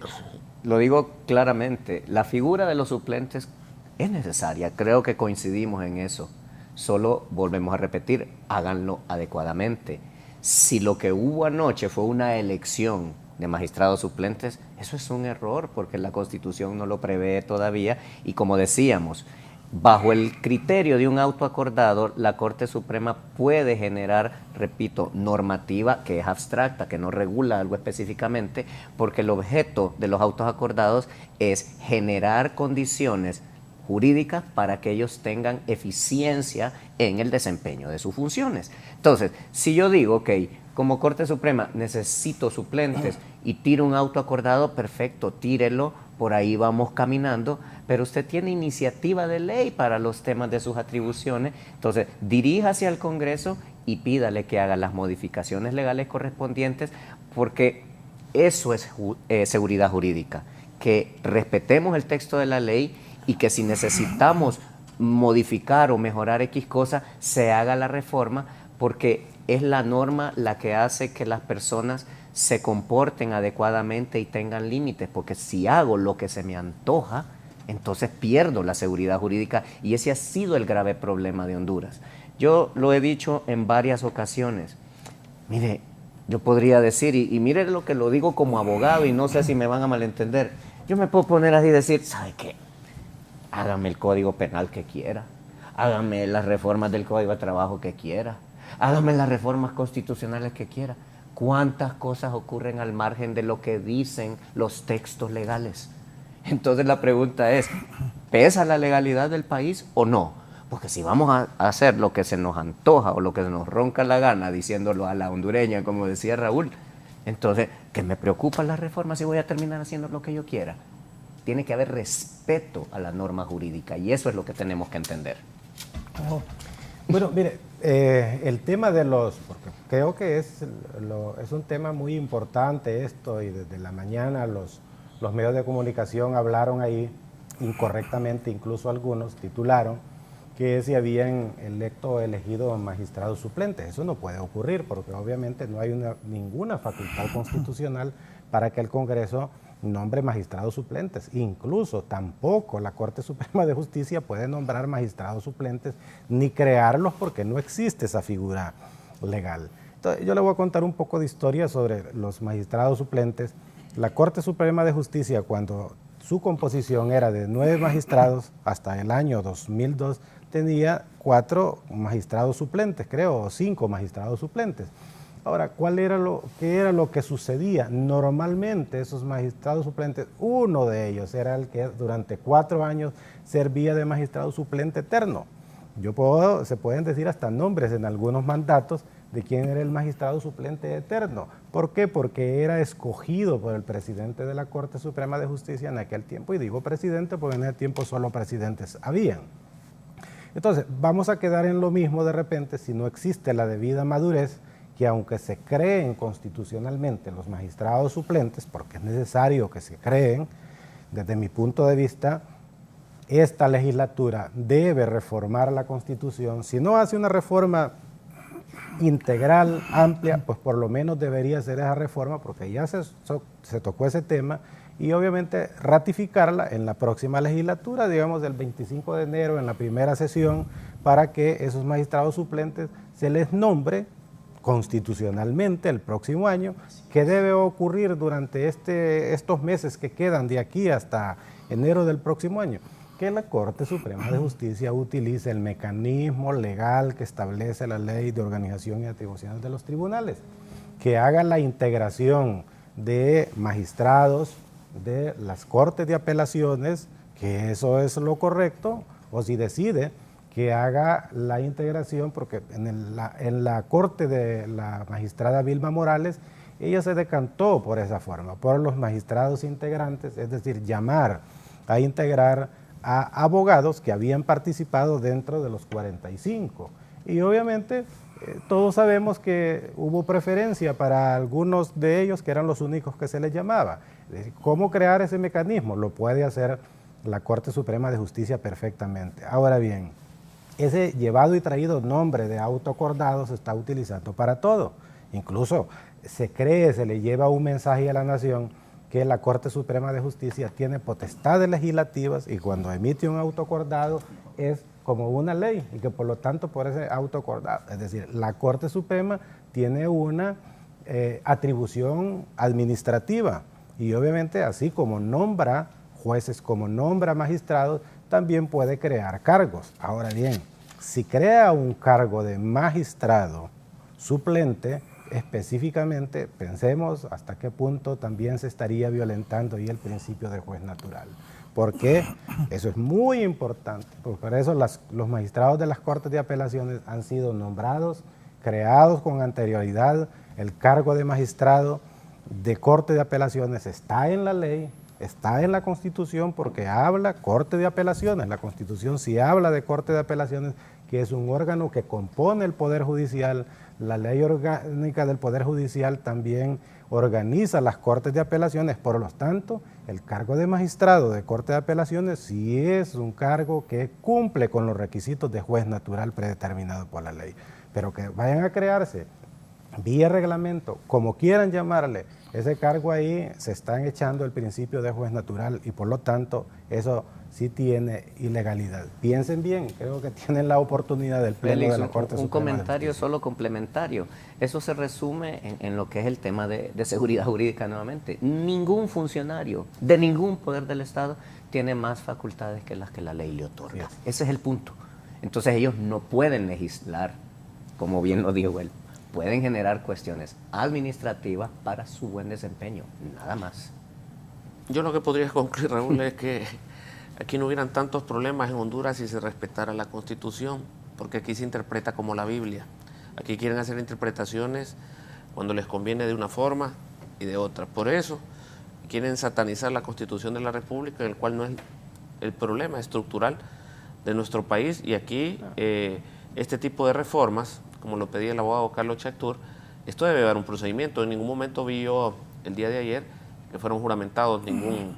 lo digo claramente, la figura de los suplentes es necesaria, creo que coincidimos en eso. Solo volvemos a repetir, háganlo adecuadamente. Si lo que hubo anoche fue una elección de magistrados suplentes, eso es un error porque la Constitución no lo prevé todavía y como decíamos, bajo el criterio de un auto acordado, la Corte Suprema puede generar, repito, normativa que es abstracta, que no regula algo específicamente, porque el objeto de los autos acordados es generar condiciones jurídicas para que ellos tengan eficiencia en el desempeño de sus funciones. Entonces, si yo digo, ok, como Corte Suprema necesito suplentes y tiro un auto acordado, perfecto, tírelo, por ahí vamos caminando, pero usted tiene iniciativa de ley para los temas de sus atribuciones, entonces diríjase al Congreso y pídale que haga las modificaciones legales correspondientes, porque eso es seguridad jurídica, que respetemos el texto de la ley y que si necesitamos modificar o mejorar X cosa, se haga la reforma, porque es la norma la que hace que las personas se comporten adecuadamente y tengan límites, porque si hago lo que se me antoja, entonces pierdo la seguridad jurídica y ese ha sido el grave problema de Honduras. Yo lo he dicho en varias ocasiones, mire, yo podría decir, y mire lo que lo digo como abogado y no sé si me van a malentender, yo me puedo poner así y decir, ¿sabe qué? Hágame el código penal que quiera, hágame las reformas del código de trabajo que quiera, hágame las reformas constitucionales que quiera. ¿Cuántas cosas ocurren al margen de lo que dicen los textos legales? Entonces la pregunta es, ¿pesa la legalidad del país o no? Porque si vamos a hacer lo que se nos antoja o lo que se nos ronca la gana, diciéndolo a la hondureña, como decía Raúl, entonces, ¿qué me preocupan las reformas si voy a terminar haciendo lo que yo quiera? Tiene que haber respeto a la norma jurídica y eso es lo que tenemos que entender. Bueno, mire, el tema de porque creo que es un tema muy importante esto y desde la mañana los medios de comunicación hablaron ahí incorrectamente, incluso algunos titularon que si habían electo o elegido magistrados suplentes. Eso no puede ocurrir porque obviamente no hay ninguna facultad constitucional para que el Congreso nombre magistrados suplentes. Incluso tampoco la Corte Suprema de Justicia puede nombrar magistrados suplentes ni crearlos porque no existe esa figura legal. Entonces, yo le voy a contar un poco de historia sobre los magistrados suplentes. La Corte Suprema de Justicia, cuando su composición era de 9 magistrados, hasta el año 2002, tenía 4 magistrados suplentes, creo, o 5 magistrados suplentes. Ahora, ¿qué era lo que sucedía? Normalmente esos magistrados suplentes, uno de ellos era el que durante 4 años servía de magistrado suplente eterno. Se pueden decir hasta nombres en algunos mandatos de quién era el magistrado suplente eterno. ¿Por qué? Porque era escogido por el presidente de la Corte Suprema de Justicia en aquel tiempo, y digo presidente porque en ese tiempo solo presidentes habían. Entonces, vamos a quedar en lo mismo de repente si no existe la debida madurez, que aunque se creen constitucionalmente los magistrados suplentes, porque es necesario que se creen, desde mi punto de vista, esta legislatura debe reformar la Constitución. Si no hace una reforma integral, amplia, pues por lo menos debería hacer esa reforma, porque ya se tocó ese tema, y obviamente ratificarla en la próxima legislatura, digamos del 25 de enero, en la primera sesión, para que esos magistrados suplentes se les nombre constitucionalmente el próximo año. ¿Qué debe ocurrir durante estos meses que quedan de aquí hasta enero del próximo año? Que la Corte Suprema de Justicia utilice el mecanismo legal que establece la Ley de Organización y Atribuciones de los Tribunales, que haga la integración de magistrados de las Cortes de Apelaciones, que eso es lo correcto, o si decide que haga la integración, porque en la Corte de la magistrada Vilma Morales, ella se decantó por esa forma, por los magistrados integrantes, es decir, llamar a integrar a abogados que habían participado dentro de los 45. Y obviamente todos sabemos que hubo preferencia para algunos de ellos que eran los únicos que se les llamaba. Es decir, ¿cómo crear ese mecanismo? Lo puede hacer la Corte Suprema de Justicia perfectamente. Ahora bien, ese llevado y traído nombre de autoacordado se está utilizando para todo. Incluso se le lleva un mensaje a la nación que la Corte Suprema de Justicia tiene potestades legislativas y cuando emite un autoacordado es como una ley y que por lo tanto por ese autoacordado, es decir, la Corte Suprema tiene una atribución administrativa y obviamente así como nombra jueces, como nombra magistrados, también puede crear cargos. Ahora bien, si crea un cargo de magistrado suplente, específicamente, pensemos hasta qué punto también se estaría violentando ahí el principio de juez natural. Porque eso es muy importante, por eso los magistrados de las Cortes de Apelaciones han sido nombrados, creados con anterioridad. El cargo de magistrado de Corte de Apelaciones está en la ley, está en la Constitución porque habla Corte de Apelaciones. La Constitución sí habla de Corte de Apelaciones, que es un órgano que compone el Poder Judicial. La ley orgánica del Poder Judicial también organiza las Cortes de Apelaciones, por lo tanto, el cargo de magistrado de Corte de Apelaciones sí es un cargo que cumple con los requisitos de juez natural predeterminado por la ley. Pero que vayan a crearse vía reglamento, como quieran llamarle, ese cargo ahí se están echando el principio de juez natural y por lo tanto eso sí tiene ilegalidad. Piensen bien, creo que tienen la oportunidad del Pleno Félix, de la Corte Suprema. Un comentario solo complementario. Eso se resume en lo que es el tema de seguridad jurídica nuevamente. Ningún funcionario de ningún poder del Estado tiene más facultades que las que la ley le otorga. Yes. Ese es el punto. Entonces ellos no pueden legislar, como bien lo dijo él. Pueden generar cuestiones administrativas para su buen desempeño, nada más. Yo lo que podría concluir, Raúl, es que aquí no hubieran tantos problemas en Honduras si se respetara la Constitución, porque aquí se interpreta como la Biblia. Aquí quieren hacer interpretaciones cuando les conviene de una forma y de otra. Por eso quieren satanizar la Constitución de la República, en el cual no es el problema estructural de nuestro país. Y aquí este tipo de reformas, como lo pedía el abogado Carlos Chactur, esto debe haber un procedimiento. En ningún momento vi yo el día de ayer que fueron juramentados ningún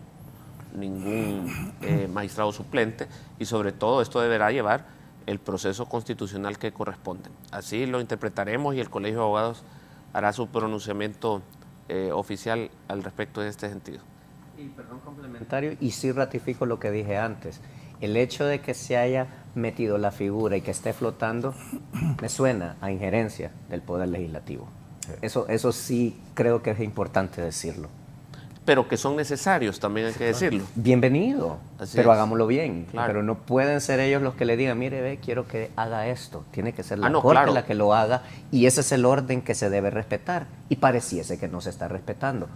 magistrado suplente y sobre todo esto deberá llevar el proceso constitucional que corresponde. Así lo interpretaremos y el Colegio de Abogados hará su pronunciamiento oficial al respecto de este sentido. Y perdón, complementario, y sí ratifico lo que dije antes. El hecho de que se haya metido la figura y que esté flotando me suena a injerencia del Poder Legislativo. Eso sí creo que es importante decirlo. Pero que son necesarios, también hay que decirlo. Bienvenido, así pero es. Hagámoslo bien. Claro. Pero no pueden ser ellos los que le digan, mire, ve, quiero que haga esto. Tiene que ser la Corte la que lo haga y ese es el orden que se debe respetar. Y pareciese que no se está respetando.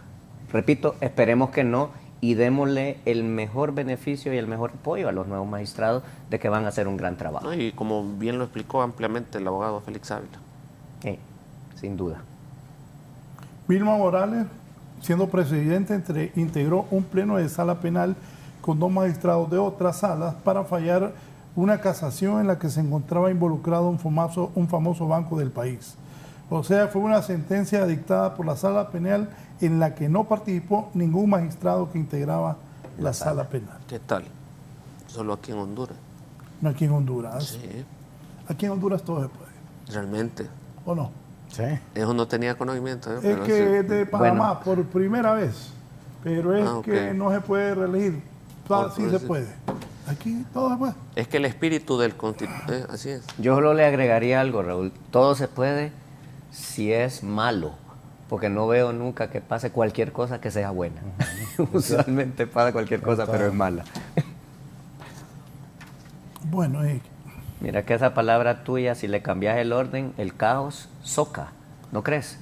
Repito, esperemos que no y démosle el mejor beneficio y el mejor apoyo a los nuevos magistrados de que van a hacer un gran trabajo. Y como bien lo explicó ampliamente el abogado Félix Ávila. Sin duda. Vilma Morales, siendo presidente, integró un pleno de sala penal con 2 magistrados de otras salas para fallar una casación en la que se encontraba involucrado un famoso banco del país. O sea, fue una sentencia dictada por la sala penal en la que no participó ningún magistrado que integraba la sala penal. ¿Qué tal? Solo aquí en Honduras. No aquí en Honduras. Sí. Aquí en Honduras todo se puede. Realmente. ¿O no? Sí. Eso no tenía conocimiento. Es pero que sí. de Panamá por primera vez, pero es que no se puede reelegir. Sí se puede. Aquí todo se puede. Es que el espíritu del constituyente, así es. Yo solo le agregaría algo, Raúl. Todo se puede si es malo, porque no veo nunca que pase cualquier cosa que sea buena. Usualmente pasa cualquier cosa, pero es mala. Bueno, mira que esa palabra tuya, si le cambias el orden, el caos, soca, ¿no crees?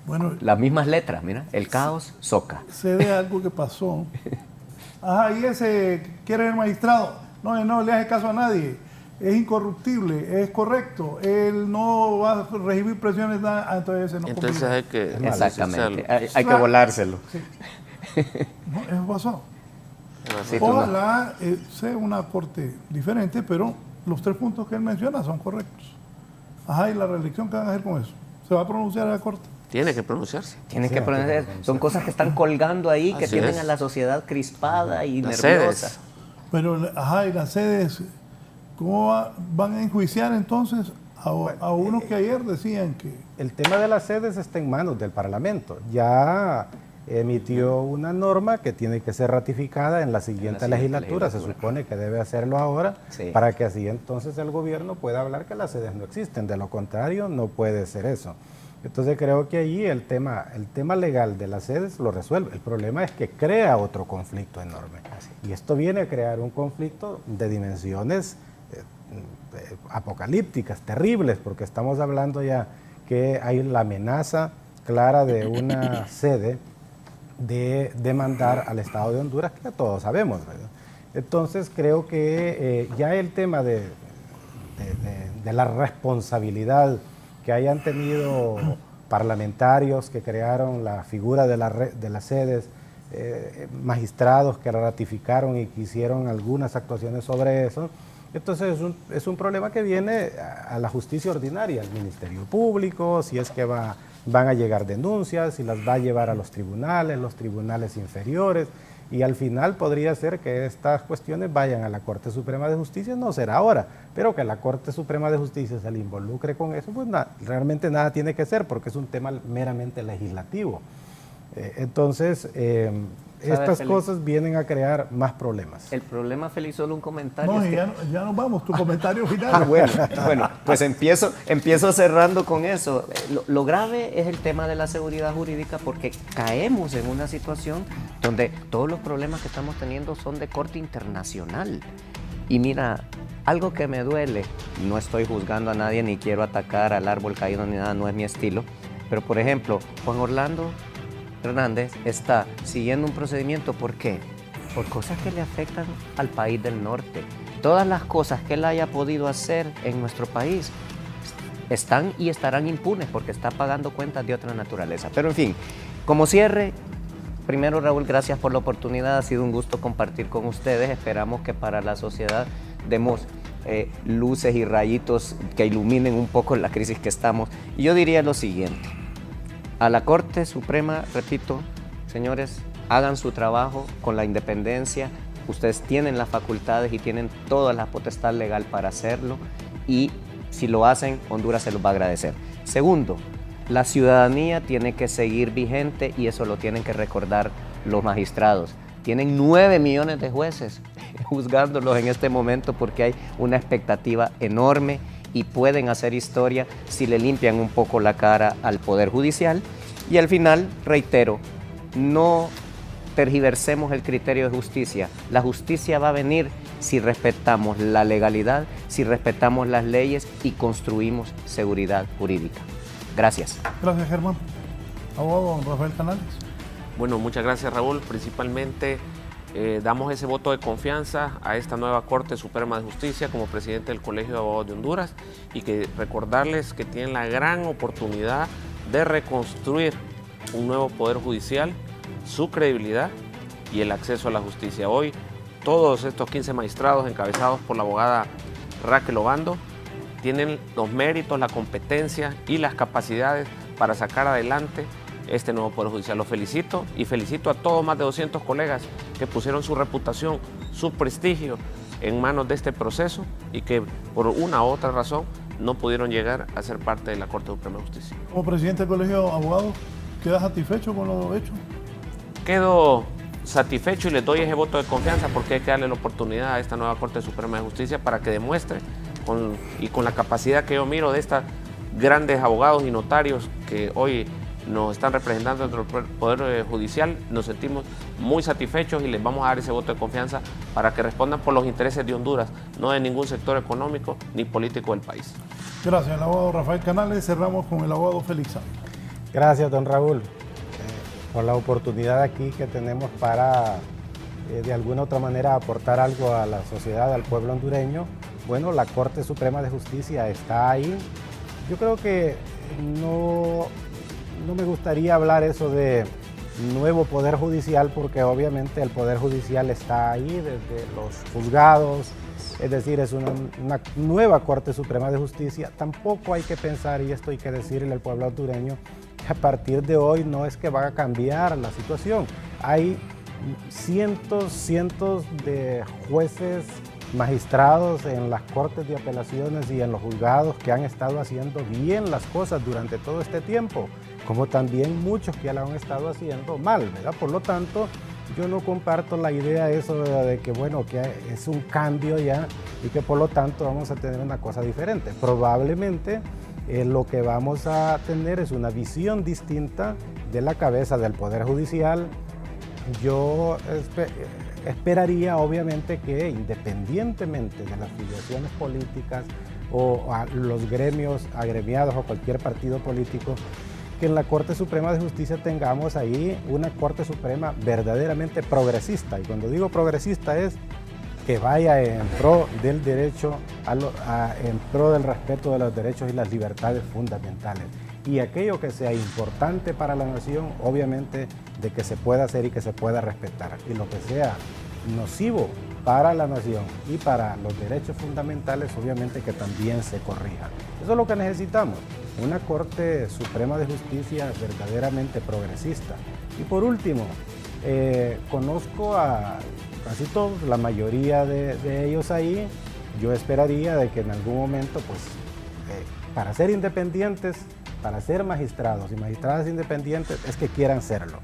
Bueno, las mismas letras, mira, el caos, soca. Sé de algo que pasó. Ajá, y ese quiere ser magistrado. No le hace caso a nadie. Es incorruptible, es correcto. Él no va a recibir presiones, entonces ese no. Entonces hay que... Exactamente, hay que volárselo. Sí. No, eso pasó. Sí, ojalá sea una corte diferente, pero los 3 puntos que él menciona son correctos. Ajá, ¿y la reelección qué van a hacer con eso? ¿Se va a pronunciar a la Corte? Tiene que pronunciarse. Tienen que pronunciar. Son cosas que están colgando ahí, que Así tienen es. a la sociedad crispada y Las nerviosa. sedes. Pero, ajá, y las sedes, ¿cómo van a enjuiciar entonces a unos que ayer decían que... El tema de las sedes está en manos del Parlamento. Ya emitió una norma que tiene que ser ratificada en la siguiente legislatura. Se supone que debe hacerlo ahora, Sí. para que así entonces el gobierno pueda hablar que las sedes no existen. De lo contrario, no puede ser eso. Entonces creo que allí el tema legal de las sedes lo resuelve. El problema es que crea otro conflicto enorme. Y esto viene a crear un conflicto de dimensiones apocalípticas, terribles, porque estamos hablando ya que hay la amenaza clara de una sede de demandar al Estado de Honduras, que ya todos sabemos, ¿verdad? Entonces creo que ya el tema de la responsabilidad que hayan tenido parlamentarios que crearon la figura de las sedes, magistrados que la ratificaron y que hicieron algunas actuaciones sobre eso. Entonces es un problema que viene a la justicia ordinaria, al Ministerio Público, si es que van a llegar denuncias, si las va a llevar a los tribunales inferiores, y al final podría ser que estas cuestiones vayan a la Corte Suprema de Justicia. No será ahora, pero que la Corte Suprema de Justicia se le involucre con eso, pues realmente nada tiene que ser, porque es un tema meramente legislativo. Entonces, estas cosas vienen a crear más problemas. El problema, Félix, solo un comentario. No, es que... ya nos vamos, tu comentario final. Bueno, pues empiezo cerrando con eso. Lo grave es el tema de la seguridad jurídica, porque caemos en una situación donde todos los problemas que estamos teniendo son de corte internacional. Y mira, algo que me duele, no estoy juzgando a nadie ni quiero atacar al árbol caído ni nada, no es mi estilo, pero por ejemplo, Juan Orlando Hernández está siguiendo un procedimiento. ¿Por qué? Por cosas que le afectan al país del norte. Todas las cosas que él haya podido hacer en nuestro país están y estarán impunes porque está pagando cuentas de otra naturaleza. Pero en fin, como cierre, primero, Raúl, gracias por la oportunidad. Ha sido un gusto compartir con ustedes. Esperamos que para la sociedad demos luces y rayitos que iluminen un poco la crisis que estamos. Y yo diría lo siguiente. A la Corte Suprema, repito, señores, hagan su trabajo con la independencia. Ustedes tienen las facultades y tienen toda la potestad legal para hacerlo. Y si lo hacen, Honduras se los va a agradecer. Segundo, la ciudadanía tiene que seguir vigente y eso lo tienen que recordar los magistrados. Tienen 9 millones de jueces juzgándolos en este momento porque hay una expectativa enorme y pueden hacer historia si le limpian un poco la cara al Poder Judicial. Y al final, reitero, no tergiversemos el criterio de justicia. La justicia va a venir si respetamos la legalidad, si respetamos las leyes y construimos seguridad jurídica. Gracias. Gracias, Germán. Abogado Rafael Canales. Bueno, muchas gracias, Raúl. Principalmente damos ese voto de confianza a esta nueva Corte Suprema de Justicia como presidente del Colegio de Abogados de Honduras, y que recordarles que tienen la gran oportunidad de reconstruir un nuevo Poder Judicial, su credibilidad y el acceso a la justicia. Hoy todos estos 15 magistrados encabezados por la abogada Raquel Obando tienen los méritos, la competencia y las capacidades para sacar adelante este nuevo Poder Judicial. Los felicito y felicito a todos más de 200 colegas que pusieron su reputación, su prestigio en manos de este proceso y que por una u otra razón no pudieron llegar a ser parte de la Corte Suprema de Justicia. Como presidente del Colegio de Abogados, ¿queda satisfecho con lo hecho? Quedo satisfecho y les doy ese voto de confianza porque hay que darle la oportunidad a esta nueva Corte Suprema de Justicia para que demuestre con la capacidad que yo miro de estos grandes abogados y notarios que hoy nos están representando dentro del Poder Judicial. Nos sentimos muy satisfechos y les vamos a dar ese voto de confianza para que respondan por los intereses de Honduras, no de ningún sector económico ni político del país. Gracias, el abogado Rafael Canales. Cerramos con el abogado Félix Ávila. Gracias, don Raúl, por la oportunidad aquí que tenemos para, de alguna u otra manera, aportar algo a la sociedad, al pueblo hondureño. Bueno, la Corte Suprema de Justicia está ahí. Yo creo que no me gustaría hablar eso de nuevo Poder Judicial, porque obviamente el Poder Judicial está ahí desde los juzgados, es decir, es una nueva Corte Suprema de Justicia. Tampoco hay que pensar, y esto hay que decirle al pueblo hondureño, que a partir de hoy no es que va a cambiar la situación. Hay cientos de jueces, magistrados en las cortes de apelaciones y en los juzgados que han estado haciendo bien las cosas durante todo este tiempo, como también muchos que la han estado haciendo mal, ¿verdad? Por lo tanto, yo no comparto la idea eso de que, bueno, que es un cambio ya y que por lo tanto vamos a tener una cosa diferente. Probablemente lo que vamos a tener es una visión distinta de la cabeza del Poder Judicial. Yo esperaría, obviamente, que independientemente de las afiliaciones políticas o a los gremios agremiados o cualquier partido político, que en la Corte Suprema de Justicia tengamos ahí una Corte Suprema verdaderamente progresista. Y cuando digo progresista es que vaya en pro del derecho, en pro del respeto de los derechos y las libertades fundamentales. Y aquello que sea importante para la nación, obviamente, de que se pueda hacer y que se pueda respetar. Y lo que sea nocivo para la nación y para los derechos fundamentales, obviamente que también se corrija. Eso es lo que necesitamos, una Corte Suprema de Justicia verdaderamente progresista. Y por último, conozco a casi todos, la mayoría de ellos ahí. Yo esperaría de que en algún momento, pues, para ser independientes, para ser magistrados y magistradas independientes, es que quieran serlo,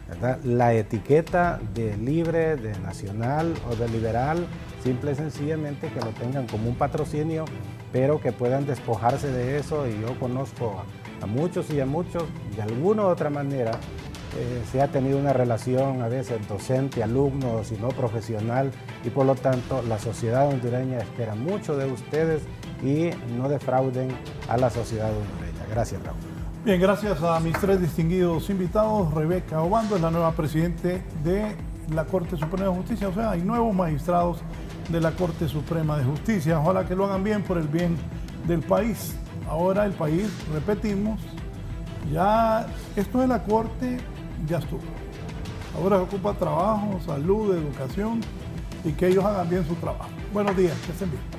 ¿verdad? La etiqueta de libre, de nacional o de liberal, simple y sencillamente que lo tengan como un patrocinio, pero que puedan despojarse de eso. Y yo conozco a muchos y a muchos, de alguna u otra manera, se ha tenido una relación a veces docente-alumno, si no profesional, y por lo tanto la sociedad hondureña espera mucho de ustedes y no defrauden a la sociedad hondureña. Gracias, Raúl. Bien, gracias a mis tres distinguidos invitados. Rebeca Obando es la nueva presidente de la Corte Suprema de Justicia, o sea, hay nuevos magistrados de la Corte Suprema de Justicia. Ojalá que lo hagan bien por el bien del país. Ahora el país, repetimos, ya esto de la Corte ya estuvo. Ahora se ocupa trabajo, salud, educación y que ellos hagan bien su trabajo. Buenos días, que estén bien.